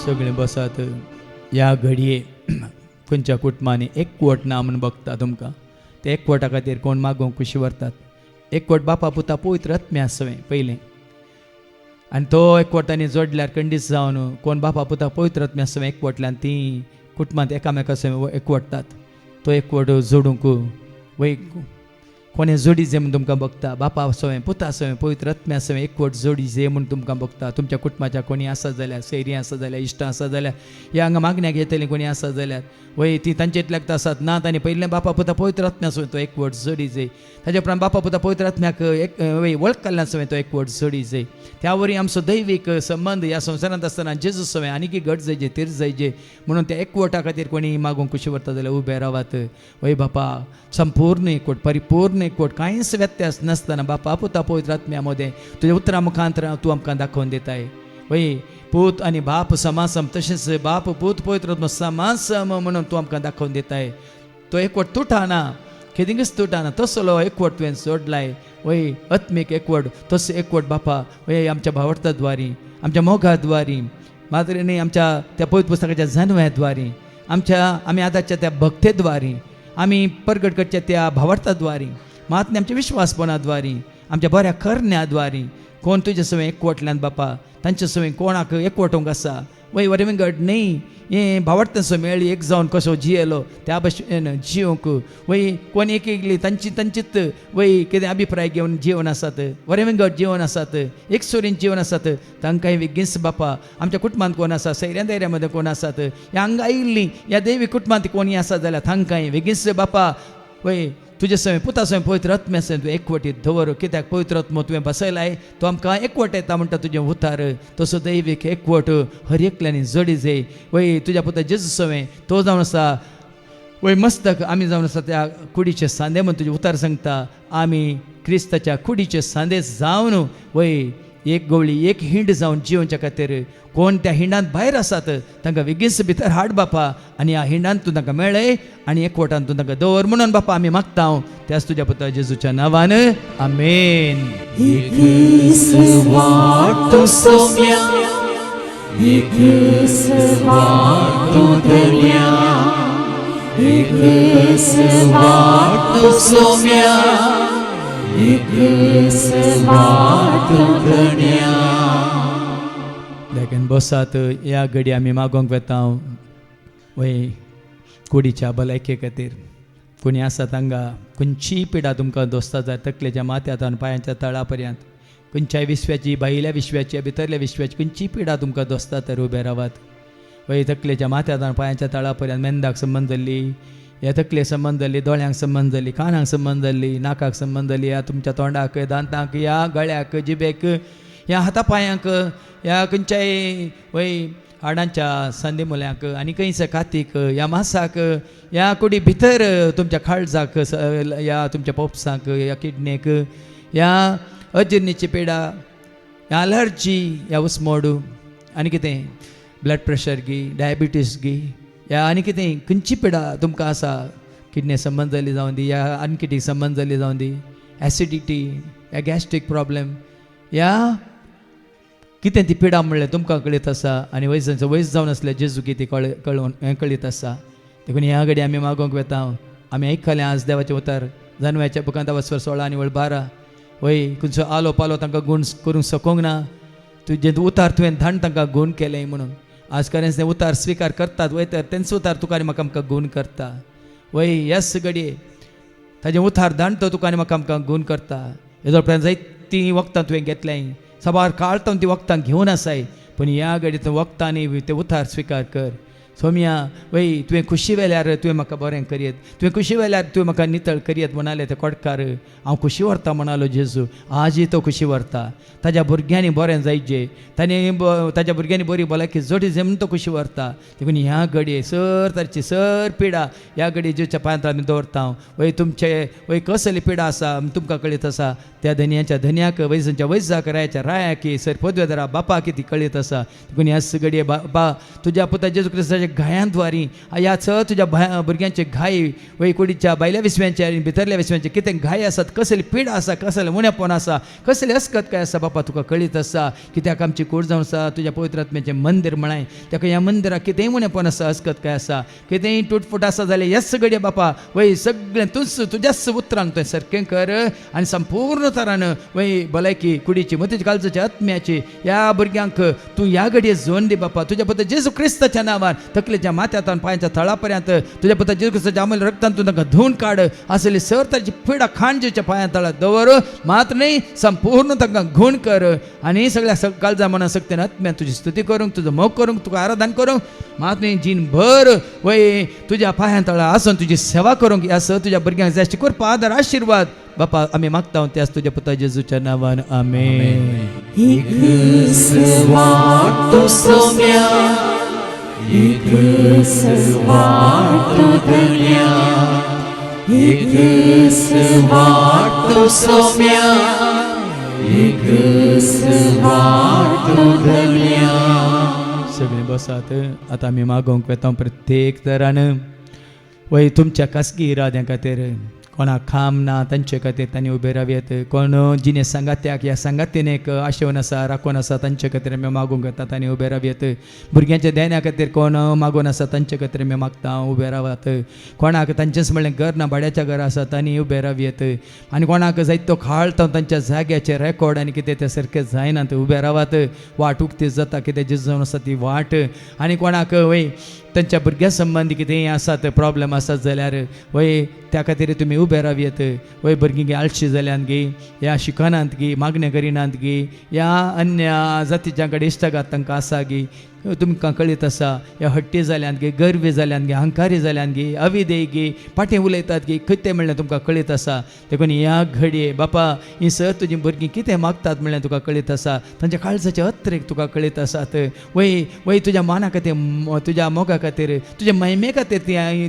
सगळे बसात ह्या घडये खंयच्या कुटुंबांनी एकवट ना म्हणून बघता तुमकां ते एकवटा खातीर कोण मागोवंक खुशी व्हरतात एकवट बापा पुता पवित्र आत्म्या आसवें पयलें आनी तो एकवटांनी जोडल्यार खंडीत जावन कोण बापा पुता पवित्र आत्म्या आसवें एकवटल्यान तीं कुटुंबांत एकामेका एकवटतात तो एकवट जोडूंक वय कोणे जोडी जे म्हणून तुमकां बघता, बापा सवय पुता सवय पवित्र आत्म्या सवय एकवट जोडी जे म्हणून तुमकां बघता. तुमच्या कुटुंबाच्या कोणी आसा जाल्यार, सैरी आसा जाल्यार, इश्ट आसा जाल्यार, ह्या हांगा मागण्याक येतली कोणी आसा जाल्यार वय ती तांचे इतल्याक आसात नात आनी पयले बापा पुता पवित्र आत्म्या सवय तो एकवट जोडी जे. ताजे उपरांत बापा पुता पवित्र आत्म्याक एक वळख काडल्या सवय तो एकवट जोडी जे. त्या वरी आमचो दैवीक संबंध ह्या संवसारांत आसतना जेजू सवय आनीक घट जायचे, तिर जायचे म्हणून त्या एकवटा खातीर कोणी मागूंक खुशी व्हरता जाल्यार उबे रावात. वय बापा संपूर्ण एकवट, परिपूर्ण एकवट, कांयच व्यत्यास नासतना बापा पुता पवित्र आत्म्या मदें तुज्या उतरां मुखांतर तूं आमकां दाखोवन दिताय. वय पूत आनी बाप समासम, तशेंच बाप पूत पवित्र आत्मा समासम म्हणून तूं आमकां दाखोवन दिताय. तो एकवट तुटाना, केदींगच तुटाना, तसलो एकवट तुवें सोडलाय. वय आत्मीक एकवट, तसो एकवट बापा वय आमच्या भावार्थाद्वारी, आमच्या मोगाद्वारी, मात्र न्ही आमच्या त्या पवित्र पुस्तकाच्या जानव्याद्वारी, आमी आतांच्या त्या भक्तेद्वारी, आमी परगट करच्या त्या भावार्थाद्वारी, मात आमच्या विश्वासपणाद्वारी, आमच्या बऱ्या करण्याद्वारी कोण तुजे सवय एकवटल्यान बापा तांचे सवय कोणाक एकवटूंक आसा. वय वरेविंगड न्ही हें भावार्थांचो मेळ एक जावन कसो जियेलो त्या भशेन जियोंक. वय कोण एक एकली तांचीत वय कितें अभिप्राय घेवन जिवन आसात, वरेविंगड जिवन आसात, एक सोरीन जिवन आसात. तांकांय बेगीन बापा आमच्या कुटुंबांत कोण आसा, सैऱ्या दैऱ्या मदें कोण आसात, ह्या हांगा आयिल्लीं ह्या दैवी कुटुंबांत कोणी आसा जाल्यार तांकांय बेगीन बापा वय तुजे सवय पुता सवय पवित्र आत्म्या सवय तुवें एकवटीत दवर. कित्याक पवित्र आत्मो तुवें बसयलाय तो आमकां एकवट येता म्हणटा तुजें उतार. तसो दैवीक एकवट हर एकल्यानी जोडी जे. वय तुज्या पुता जेजू सवय तो जावन आसा वय मस्तक, आमी जावन आसा त्या कुडीचे सांदे म्हणून तुजें उतार सांगता. आमी क्रिस्ताच्या कुडीचे सांदे जावन वय एक गवळी एक हिंड जावन जिवच्या खातीर कोण त्या हिंडांत भायर आसात तांकां बेगीन भितर हाड बापा, आनी ह्या हिंडांत तूं तांकां मेळय आनी एकवटान तूं तांकां दवर म्हणून बापा आमी मागता. त्याच तुज्या पुता जेजूच्या नांवान आमेन. देखीन बसात या घडी आमी मागोंक वेता वय कुडीच्या भलायके खातीर. कोणी आसात हांगा खंयचीय पिडा तुमकां दोसता जाय, तकलेच्या माथ्यांत पांयांच्या तळा पर्यंत, खंयच्याय विश्वाची, भायल्या विश्वाची, भितरल्या विश्वाची खंयचीय पिडा तुमकां दोसता तर उबे रावात. वय तकलेच्या माथ्यांत पांयांच्या तळा पर्यंत मेंदाक संबंद जाल्ली, ह्या तकले संबंद जाल्ली, दोळ्यांक संबंद जाल्ली, कानाक संबंद जाल्ली, नाकाक संबंद जाल्ली, ह्या तुमच्या तोंडाक, दांताक, ह्या गळ्याक, जिबेक, ह्या हाता पांयांक, ह्या खंयच्याय वय हाडांच्या सांदे मुल्याक आनी खंयच्या कातीक, ह्या मांसाक, ह्या कुडी भितर तुमच्या काळजाक, ह्या तुमच्या पोपसाक, ह्या किडनेक, ह्या अजिर्णीची पिडा, ह्या अलर्जी, ह्या उसमोडू, आनी कितें ब्लड प्रेशर गी, डायबिटीस गी, ह्या आनी कितें खंयची पिडा तुमकां आसा, किडने संबंद जाली जावन दी, ह्या आनकिटीक संबंद जाली जावन दी, एसिडिटी, ह्या गॅस्ट्रीक प्रॉब्लेम, ह्या कितें ती पिडा म्हणल्यार तुमकां कळीत आसा आनी वयस जावन आसल्यार जेजू कितें हें कळीत आसा. देखून ह्या घडी आमी मागोंक वेता. आमी आयकलें आज देवाचें उतार जानव्याच्या बुकांत वचवर 16 आनी 12. वय खंयचो आलो पालो तांकां गूण करूंक सकोंक ना. तुजें उतार तुवें धाण तांकां गूण केलें म्हणून आज खरेंच तें उतार स्विकार करतात. वय तर तेंचो उतार तुका आनी म्हाका आमकां गूण करता. वय ह्याच घडये ताजें उतार धाण तो तुका आनी म्हाका आमकां गूण करता. हेजो उपरांत जायतीं वखदां तुवें घेतल्याय, सबार काळटावन ती वखदां घेवन आसाय, पूण ह्या घडये वखदांनी ते उतार स्विकार कर. सोम्या वय तुवें खुशी वेल्यार तुवें म्हाका बरें करीत, तुवें खुशी वेल्यार तुवें म्हाका नितळ करीत म्हणालें ते कोडकार. हांव खुशी व्हरता म्हणालो जेजू. आजय तो खुशी व्हरता. ताज्या भुरग्यांनी बरें जायचें, ताज्या भुरग्यांनी बरी भलायकी जोडी जेवन तो खुशी व्हरता. देखून ह्या घडये सर तरेची सर पिडा ह्या घडये जेच्या पांयांत आमी दवरता. वय तुमचे वय कसली पिडा आसा तुमकां कळीत आसा, त्या धन्याच्या धन्याक, वयसांच्या वयसाक, रायाच्या रायाक, सर पदवेदारा बापाक ती कळीत आसा. देखून ह्या घडये बा तुज्या पुता जेजू क्रिस्ताच्या घायांद्वारी ह्या चड तुज्या भुरग्यांचे घाय वय कुडीच्या भायल्या विस्व्यांचे आनी भितरल्या विस्व्यांचे कितें घाय आसात, कसली पिडा आसा, कसलें उणेपण आसा, कसलें अस्कत काय आसा बापा तुका कळीत आसा. कित्याक आमची कूड जावन आसा तुज्या पवित्र आत्म्याचें मंदीर म्हणाय. ताका ह्या मंदिराक कितेंय उणेपण आसा, अस्कत काय आसा, कितेंय तुटफूट आसा जाल्यार ह्याच घडये बापा वय सगळें तुज्याच उतरांक तुवें सारकें कर आनी संपूर्ण तरान वय भलायकी कुडीची मतीच्या काळजाच्या आत्म्याची ह्या भुरग्यांक तूं ह्या घडये जोन दी बापा. तुज्या पुता जेजू क्रिस्ताच्या नांवान तकलेच्या माथ्यात पायांच्या तळापर्यंत तुझ्या पुता जेजू ख्रिस्ताच्या अमूल्य रक्तान तू तांकां धुवन काड असली सर्ताची पिडा खांजेच्या पांया तळात दवर मात्र नाही संपूर्ण तांकां घुण कर आनी सगळ्या काळजा मना सक्तीन आत्म्यान तुजी स्तुती करूंक तुजो मोग करूंक तुका आराधन करूंक मात न्ही जीन भर वय तुज्या पांया तळा आसून तुजी सेवा करूंक ह्या स तुज्या भुरग्यांक जाय कृपा आदार आशिर्वाद बापा आमी मागता त्याच तुज्या पुता जेजूच्या नांवान आमेन. Iisus somia, Iisus dunia, Iisus somia, Iisus dunia. सगळे बसात आतां आमी मागोवंक वेता प्रत्येक तरान वय तुमच्या खासगी इराद्या खातीर कोणाक खाम ना तांचे खातीर तांणी उबे रावयेत कोण जिने सांगात्याक ह्या सांगातीन एक आशेवन आसा राखून आसा तांचे खातीर आमी मागूंक येता तांणी उबे रावयेत भुरग्यांच्या देण्या खातीर कोण मागून आसा तांचे खातीर आमी मागता उबे रावात कोणाक तांचेच म्हणलें घर ना भाड्याच्या घरा आसा तांणी उबे रावयेत आनी कोणाक जायतो खाळटा तांच्या जाग्याचे रेकॉर्ड आनी कितें ते सारकें जायना ते उबे रावात वाट उक्ती जाता कितें जिजोवन आसा ती वाट आनी कोणाक वय तांच्या भुरग्या संबंदी कितेंय आसात प्रॉब्लेम आसात जाल्यार वय त्या खातीर तुमी उबे रावयेत वय भुरगीं गे आळशी जाल्यांत गे या शिकनात गे मागण्यो करिनात गे या अन्य जातीच्या कडेन इश्टागात तांकां आसा गे तुमकां कळीत आसा ह्या हट्टी जाल्यांत गे गर्वी जाल्यांत गे अहंकारी जाल्यांत गे अविदेय गे पाटे उलयतात गे खंय म्हणल्यार तुमकां कळीत आसा देखून ह्या घडये बापा ही सर तुजीं भुरगीं कितें मागतात म्हणल्यार तुका कळीत आसा तांच्या काळजाचे अत्रेक तुका कळीत आसात वय वय तुज्या माना खातीर तुज्या मोगा खातीर तुज्या महिमे खातीर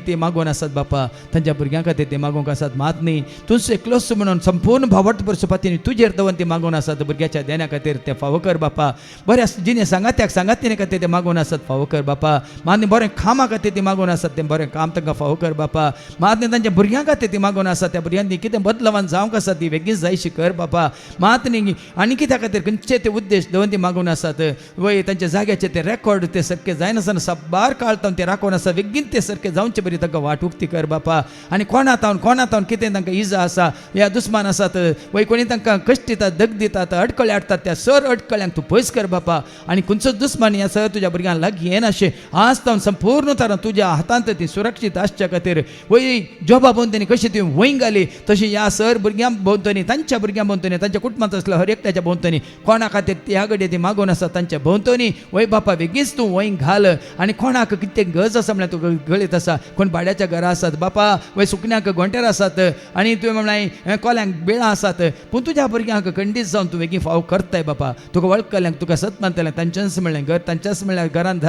ती मागून आसात बापा तांच्या भुरग्यां खातीर ते मागूंक आसात मात न्ही तुजो एकलोच म्हणून संपूर्ण भावार्थ सुपातीन तुजेर दवन ती मागून आसात भुरग्याच्या देण्या खातीर ते फावो कर बापा बऱ्या जिने सांगात्याक सांगातीने खातीर ते मागून आसात फावो कर बापा मान्य बरें कामा खातीर ती मागून आसात तें बरें काम तांकां फावो कर बापा मान्य तांच्या भुरग्यां खातीर ती मागून आसात त्या भुरग्यांनी कितें बदलावन जावंक आसा ती वेगळीच जायशी कर बापा मात न्ही आनी कित्या खातीर खंयचे ते उद्देश दवन ती मागून आसात वय तांच्या जाग्याचे ते रेकॉर्ड ते सारके जायनासतना साबार काळतावन ते राखून आसा वेगीन ते सारके जावचे बरी तांकां वाट उक्ती कर बापा आनी कोणातावन कितें तांकां इजा आसा ह्या दुस्मान आसात वय कोणी तांकां कश्ट दितात दग दितात अडकळे हाडटात त्या सर अडकळ्यांक तूं पयस कर बापा आनी खंयचोच दुस्मान ह्या सर तुज्या भुरग्यांक लागीं येनाशें आज तावन संपूर्ण तरान तुज्या हातांत ती सुरक्षीत आसच्या खातीर वय जॉबा भोंवतणी कशी तुवें वय घाली तशी ह्या सर भुरग्यां भोंवतणी तांच्या भुरग्यां भोंवतणी तांच्या कुटुंबांत आसल्या हर एकट्याच्या भोंवतणी कोणा खातीर ह्या घडये ती मागून आसा तांच्या भोंवतणी वय बापा बेगीच तूं वय घाल आनी कोणाक कितें गरज आसा म्हळ्यार तुका गळीत आसा कोण भाड्याच्या घरा आसात बापा वय सुकण्याक गोंट्यार आसात आनी तुवें म्हळ्यार कोल्यांक बेळां आसात पूण तुज्या भुरग्यांक खंडीत जावन तूं बेगीन फाव करताय बापा तुका वळखल्यांक तुका सत मानतलें तांच्याच म्हणलें घर तांच्याच म्हणल्यार घरान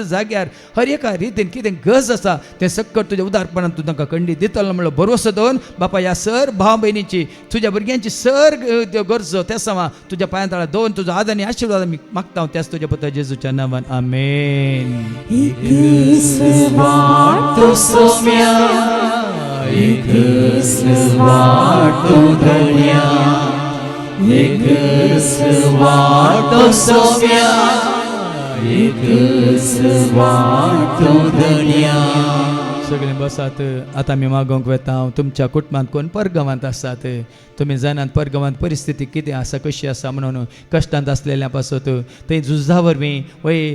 जाग्यार हर एका रितीन कितें गरज आसा तें सकट तुज्या उदारपणान तूं तांकां खंडीत दितलो म्हणलो भरवसो दवन बापा ह्या सर भाव भयणीची तुज्या भुरग्यांची सर गरजो त्या समा तुज्या पांया तळा दवन तुजो आदर आनी आशिर्वाद आमी मागता त्याच तुज्या पुता जेजूच्या नांवान आमेन. सगळे बसात आतां आमी मागोवंक वेता तुमच्या कुटुंबांत कोण परगांवांत आसात तुमी जाणात परगांवांत परिस्थिती कितें आसा कशी आसा म्हणून कश्टांत आसलेल्या पासत थंय झुजा वरवीं वय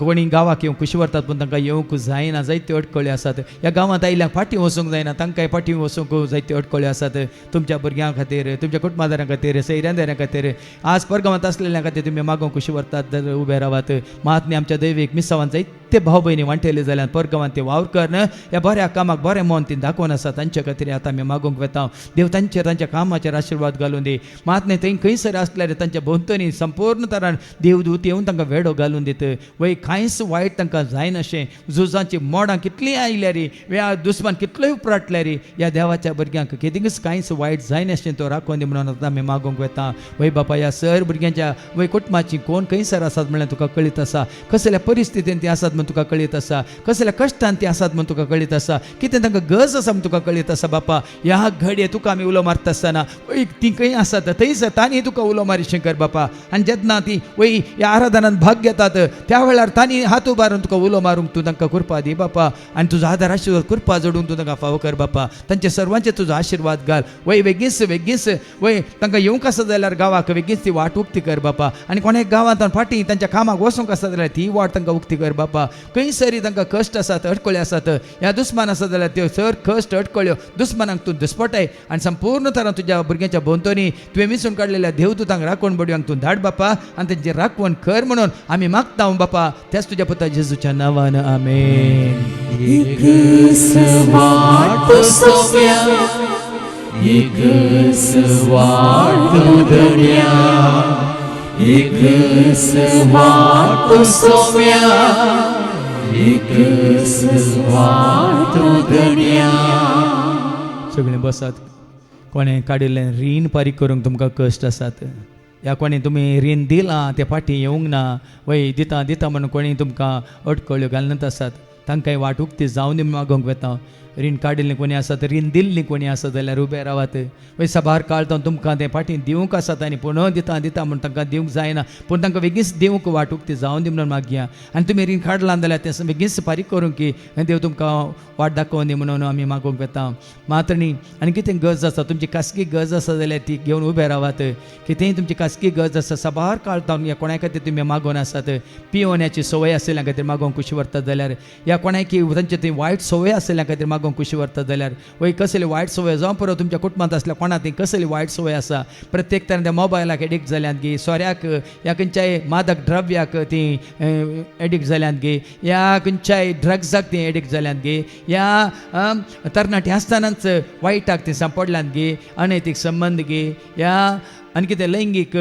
कोणी गांवाक येवंक कशी व्हरतात पूण तांकां येवंक जायना जायत्यो अडखळ्यो आसात ह्या गांवांत आयल्यांक फाटीं वचूंक जायना तांकांय फाटीं वचूंक जायत्यो अडखळ्यो आसात तुमच्या भुरग्यां खातीर तुमच्या कुटुंबादारां खातीर सैऱ्यांदारां खातीर आज परगांवांत आसलेल्या खातीर तुमी मागोवंक कशी व्हरतात उबे रावात महात्म्या आमच्या दैवीक मिसावान जायते भाव भयणी वांटेले जाल्यार परगांवांत ते वावर करन ह्या बऱ्या कामाक बरें मन ती दाखोवन आसा तांचे खातीर आतां आमी मागोवंक वेता देव तांचेर तांच्या कामाचेर आशिर्वाद घालून दी महात्म्या थंय खंयसर आसल्यार तांच्या भोंवतणी संपूर्ण तरान देवदूत येवन तांकां वेडो घालून दित वय कांयच वायट तांकां जायनाशें झुजांची मोडां कितलीं आयल्या रे ह्या दुस्मान कितलोय उपराटल्या रे ह्या देवाच्या भुरग्यांक केदींच कांयच वायट जायनाशें तो राखून दी म्हणून आतां आमी मागोवंक वेता वय बापा ह्या सर भुरग्यांच्या वय कुटुंबाची कोण खंयसर आसात म्हणल्यार तुका कळीत आसा कसल्या परिस्थितीन ती आसात म्हण तुका कळीत आसा कसल्या कश्टान ती आसात म्हण तुका कळीत आसा कितें तांकां गरज आसा म्हण तुका कळीत आसा बापा ह्या घडये तुका आमी उलो मारता आसतना वय ती खंय आसात थंयसर तांणी तुका उलो मारिशें कर बापा आनी जेन्ना ती वय ह्या आराधनांत भाग घेतात त्या वेळार तांणी हात उबारून तुका उलो मारूंक तूं तांकां कृपा दी बापा आनी तुजो आदार आशिर्वाद कृपा जोडूंक तूं तांकां फावो कर बापा तांचे सर्वांचे तुजो आशिर्वाद घाल वय बेगीच वय तांकां येवंक आसा जाल्यार गांवाक बेगीच ती वाट उक्ती कर बापा आनी कोणें गांवांत फाटीं तांच्या कामाक वचूंक आसा जाल्यार ती वाट तांकां उक्ती कर बापा खंय सरी तांकां कश्ट आसात अडखळ्यो आसात ह्या दुस्मान आसा जाल्यार त्यो सर कश्ट अडखळ्यो दुस्मानाक तूं दुस्पटाय आनी संपूर्ण तरान तुज्या भुरग्यांच्या भोंवतणी तुवें विसरून काडलेल्या देवदूतांक राखण बडयांक तूं धाड बापा आनी तेंची राखण कर म्हणून आमी मागता बापा त्याच तुज्या पुता जेजूच्या नांवान आमेन. एक स्वाट सोम्या एक स्वाट दुनिया एक स्वाट सोम्या एक स्वाट दुनिया. सगळीं बसात. कोणें काडिल्लें रीण फारीक करूंक तुमकां कश्ट आसात या कोणी तुम्ही रीण दिलां ते फाटीं येवंक ना वय दिता दिता म्हणून कोणी तुमकां अडकळ्यो घालनत आसात तांकांय वाट उक्ती जावन दी मागोवंक वेता. रीण काडिल्लें कोणी आसात रीण दिल्लीं कोणी आसा जाल्यार उबे रावात. वय साबार काळतां तुमकां ते फाटीं दिवंक आसात आनी पूण दिता दिता म्हणून तांकां दिवंक जायना पूण तांकां बेगीच दिवंक वाट उक्ती जावन दी म्हणून मागया. आनी तुमी रीण काडलां जाल्यार तें बेगीच फारीक करूंक की देव तुमकां वाट दाखोवन दी म्हणून आमी मागोवंक वेता. मात्र न्ही आनी कितें गरज आसा तुमची खासगी गरज आसा जाल्यार ती घेवन उबे रावात. कितेंय तुमची खासगी गरज आसा साबार काळतां ह्या कोणाय खातीर तुमी मागोवन आसात. पियोवण्याची संवय आसलेल्या खातीर मागोवंक कुशी व्हरतात जाल्यार या कोणायकी तांची ती वायट संवय आसलेल्या खातीर मागोवंक कुशी व्हरतात जाल्यार वय कसली वायट संवय जावं पुरो तुमच्या कुटुंबांत आसल्या कोणा ती कसली वायट संवय आसा प्रत्येक तरेन त्या मोबायलाक एडिक्ट जाल्यात गे सोऱ्याक या खंयच्याय मादक द्रव्याक ती एडिक्ट जाल्यात गे या खंयच्याय ड्रग्साक ती एडिक्ट जाल्यात गे या तरणाटी आसतनाच वायटाक ती सांपडल्यात गे अनैतीक संबंध गे या आनी कितें लैंगीक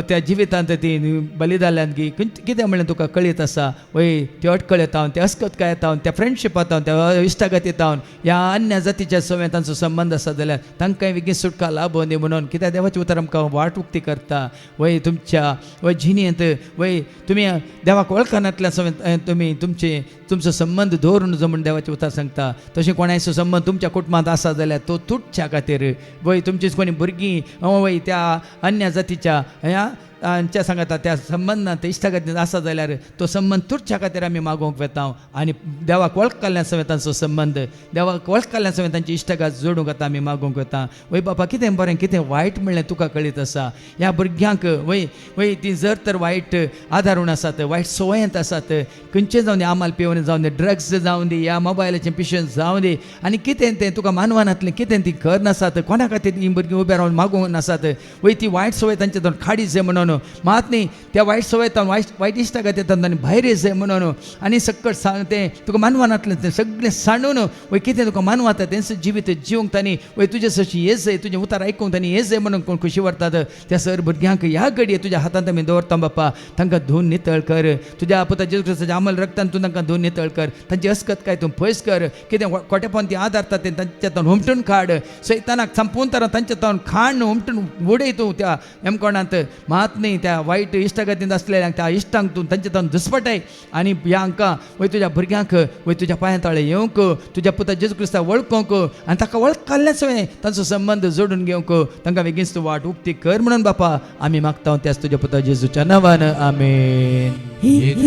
त्या जिवितांत ती बली जाल्यात गी कितें म्हणलें तुका कळीत आसा वय त्यो अडकळ येता त्या अस्कतकाय येता त्या फ्रेंडशिपांत त्या इश्टागत येता ह्या अन्य जातीच्या सवय तांचो संबंध आसा जाल्यार तांकांय बेगीन सुटका लाभोवन दी म्हणून कित्याक देवाचें उतर आमकां वाट उक्ती करता वय तुमच्या वय जिणेंत वय तुमी देवाक वळखनातल्या सवय तुमी तुमचो संबंध दवरून जो म्हणून देवाचें उतर सांगता तशें कोणाचो संबंध तुमच्या कुटुंबांत आसा जाल्यार तो तुटच्या खातीर वय तुमचीच कोणी भुरगीं वय त्या अन्य जातीच्या ह्या च्या सांगता त्या संबंधांत इश्टागतींत आसा जाल्यार तो संबंध तुटच्या खातीर आमी मागोवंक वेता आनी देवाक वळख काडल्या सवय तांचो संबंध देवाक वळख काडल्या सवय तांची इश्टागत जोडूंक आतां आमी मागोवंक वेता. वय बाबा कितें बरें कितें वायट म्हणलें तुका कळीत आसा ह्या भुरग्यांक वय वय ती जर तर वायट आदारून आसात वायट संवयेंत आसात खंयचें जावन दी आमाल पिवून जावन दी ड्रग्स जावन दी ह्या मोबायलाचें पिशें जावन दी आनी कितें तें तुका मानवनांतलें कितें ती खर नासात कोणा खातीर ही भुरगीं उबे रावन मागोवंक नासात वय ती वायट संवय तांचे दोन खाडी जाय म्हणून मात न्ही त्या वायट संवयतान वायट इश्टागत येतात आनी भायर येयच जाय म्हणून आनी सकट सांग तें तुका मानवनांतलें तें सगळें सांडून वय कितें तुका मानवाता तेंच जिवीत जिवंक तांणी वय तुजे सशी येस जाय तुजें उतार आयकूंक तांणी येस जाय म्हणून कोण खुशी व्हरतात त्या सर भुरग्यांक ह्या घडये तुज्या हातांत आमी दवरता बापा तांकां धुवन नितळ कर तुज्या पुता जेजू क्रिस्ताच्या अमल रक्तान तूं तांकां धुवन नितळ कर तांची अस्कत काय तूं पयस कर कितें खोटेपण ती आदारता तें तांच्या हुमटून काड सैतानाक संपून तरां तांच्या तावन खाण हुमटून उडय तूं त्या एमकोणांत मात न्ही त्या वायट इश्टागतींत आसलेल्यांक त्या इश्टांक तूं तांचे तावन दुस्पटाय आनी ह्या हांकां वय तुज्या भुरग्यांक वय तुज्या पांया ताळे येवंक तुज्या पुता जेजू क्रिस्ताक वळखूंक आनी ताका वळख काडल्या सवय तांचो संबंध जोडून घेवंक तांकां बेगीन तूं वाट उक्ती कर म्हणून बापा आमी मागता त्याच तुज्या पुता जेजूच्या नांवान आमेन. एक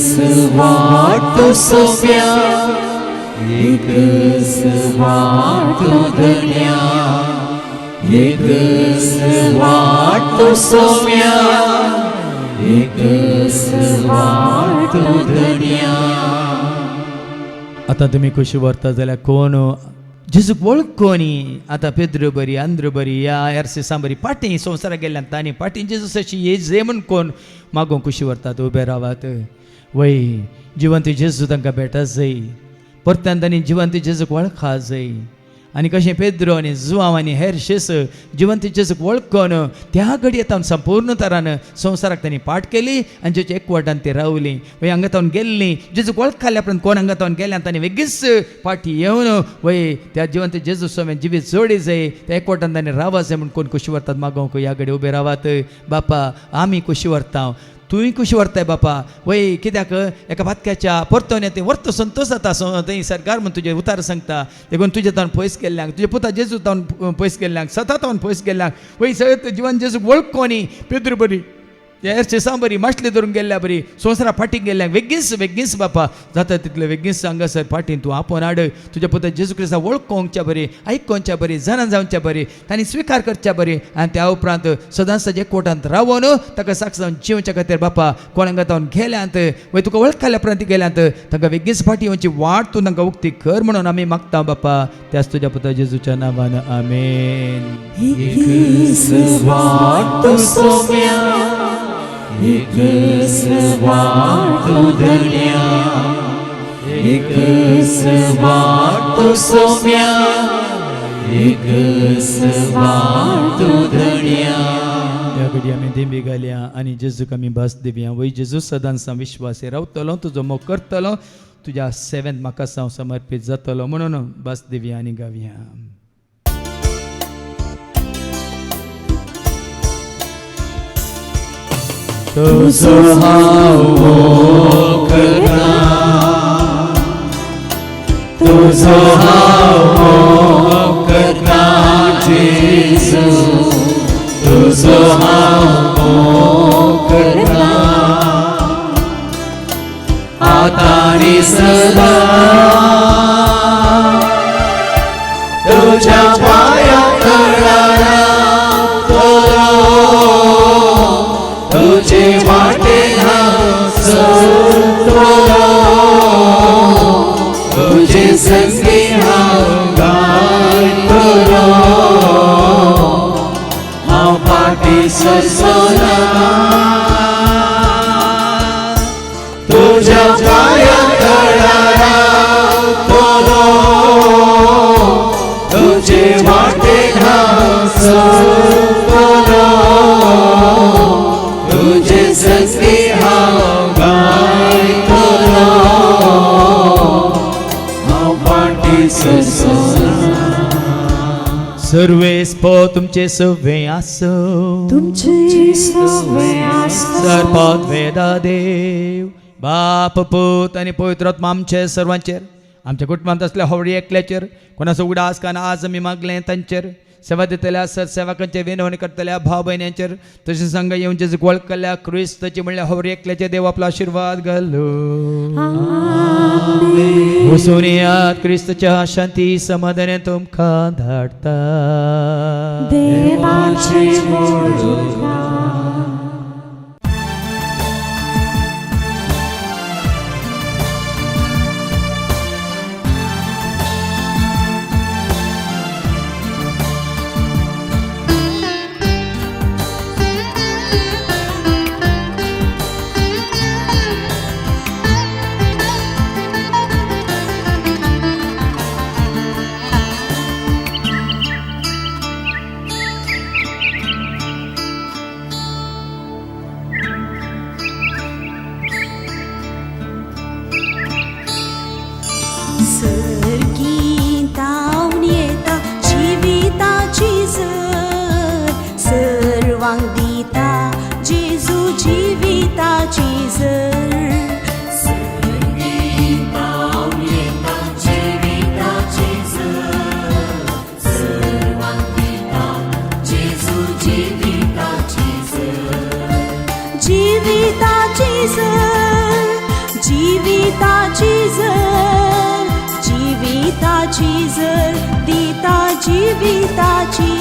स्वाट सोम्या एक स्वाट दुनिया एक स्वाट सोम्या एक स्वाट दुनिया. आतां तुमी खुशी व्हरता जाल्यार कोण जेजूक वळखोनी आतां पेद्र बरी आंध्र बरी या एरसेसां बरी पाटी संवसाराक गेल्ल्यान तांणी पाटी जेजू अशी ये जे म्हण कोण मागोवंक खुशी व्हरतात उबे रावात वय जिवंत जेजू तांकां भेटत जाय परत्यान तांणी जिवंत जेजूक वळखा जाय आनी कशें पेद्रो आनी जुआंव आनी हेर शेस जिवंत जेजूक वळखोन त्या घडयेंत संपूर्ण तरान संवसाराक तांणी पाट केली आनी जेचे एकवटान ती रावलीं वय हांगा तावन गेल्लीं जेजूक वळखल्या उपरांत कोण हांगा तावन गेल्या तांणी बेगीच फाटी येवन वय त्या जिवंत जेजू समेत जिवीत जोडी जाय त्या एकवटान तांणी रावा जाय म्हूण कोण खुशी व्हरतात मागोवंक ह्या घडये उबे रावात बापा आमी खुशी व्हरता तुवें खुशी व्हरताय बापा वय कित्याक एका भातक्याच्या परतोवन ते वर्त संतोश जाता थंय सरकार म्हूण तुजें उतार सांगता देखून तुजे तावन पयस केल्ल्यांक तुजे पुता जेजू तावन पयस केल्ल्यांक सता तावन पयस केल्ल्यांक वय सगळें जिवन जेजूक वळखोनी पेद्र बरी एरचे बरी माटली धरून गेल्या बरी सोसरा फाटीक गेल्या वेगीस बापा जाता तितले वेगीस सांगा सर फाटीन तूं आपोवन हाड तुज्या पुता जेजू क्रिस्ता वळखोवच्या बरी आयकोवच्या बरी जाणा जावच्या बरी तांणी स्विकार करच्या बरी आनी त्या उपरांत सदांच ताजे कोटांत रावून ताका साक्षावन जिवच्या खातीर बापा कोणाक तावन गेल्यांत वय तुका वळखल्या उपरांत गेल्यांत तांकां वेगीस फाटी येवची वाट तूं तांकां उक्ती कर म्हणून आमी मागता बापा त्याच तुज्या पुता जेजूच्या नांवान आमेन. या घडी आमी देंबी घालया आनी जेजूक आमी भास दिवया. वय जेजू सदांच विश्वास रावतलो तुजो मोग करतलो तुज्या सेवेंत म्हाका हांव समर्पीत जातलो म्हणून भास दिवया आनी गावया. तुजो हांव मोग करता, तुजो हांव मोग करता जेजू, तुजो हांव मोग करता आतां आनी सदां तुज्या पांया तळार रावतलो, तुजे वाटेन हांव चलतलो, तुजे संगी हांव गायतलो, हांव फाटीं सरसना तुज्या पांया तळार रावतलो, तुजे वाटेन हांव चलतलो, तुजे संगी हांव गायतलो, हांव फाटीं सरसना. सर्वेस्पो तुमचे सवे आसो, तुमचे सवे आसो, सर्पात वेदा देव बाप पूत आनी पवित्र आत्मा आमचे सर्वांचेर आमच्या कुटुंबांत असल्या हवळी एकल्याचेर कोणाचो उडास कान आज आमी मागलें तांचेर सेवा दितल्या सर सेवकांचे विनवणी करतल्या भाव भयण्यांचेर तशें सांग येवन जेजूक वळखल्या क्रिस्ताची म्हणल्यार हवळी एकल्याचे देव आपलो आशिर्वाद घालो. वचून येयात क्रिस्ताच्या शांती समाधान तुमकां धाडटा. देवाची मोडून जीविताची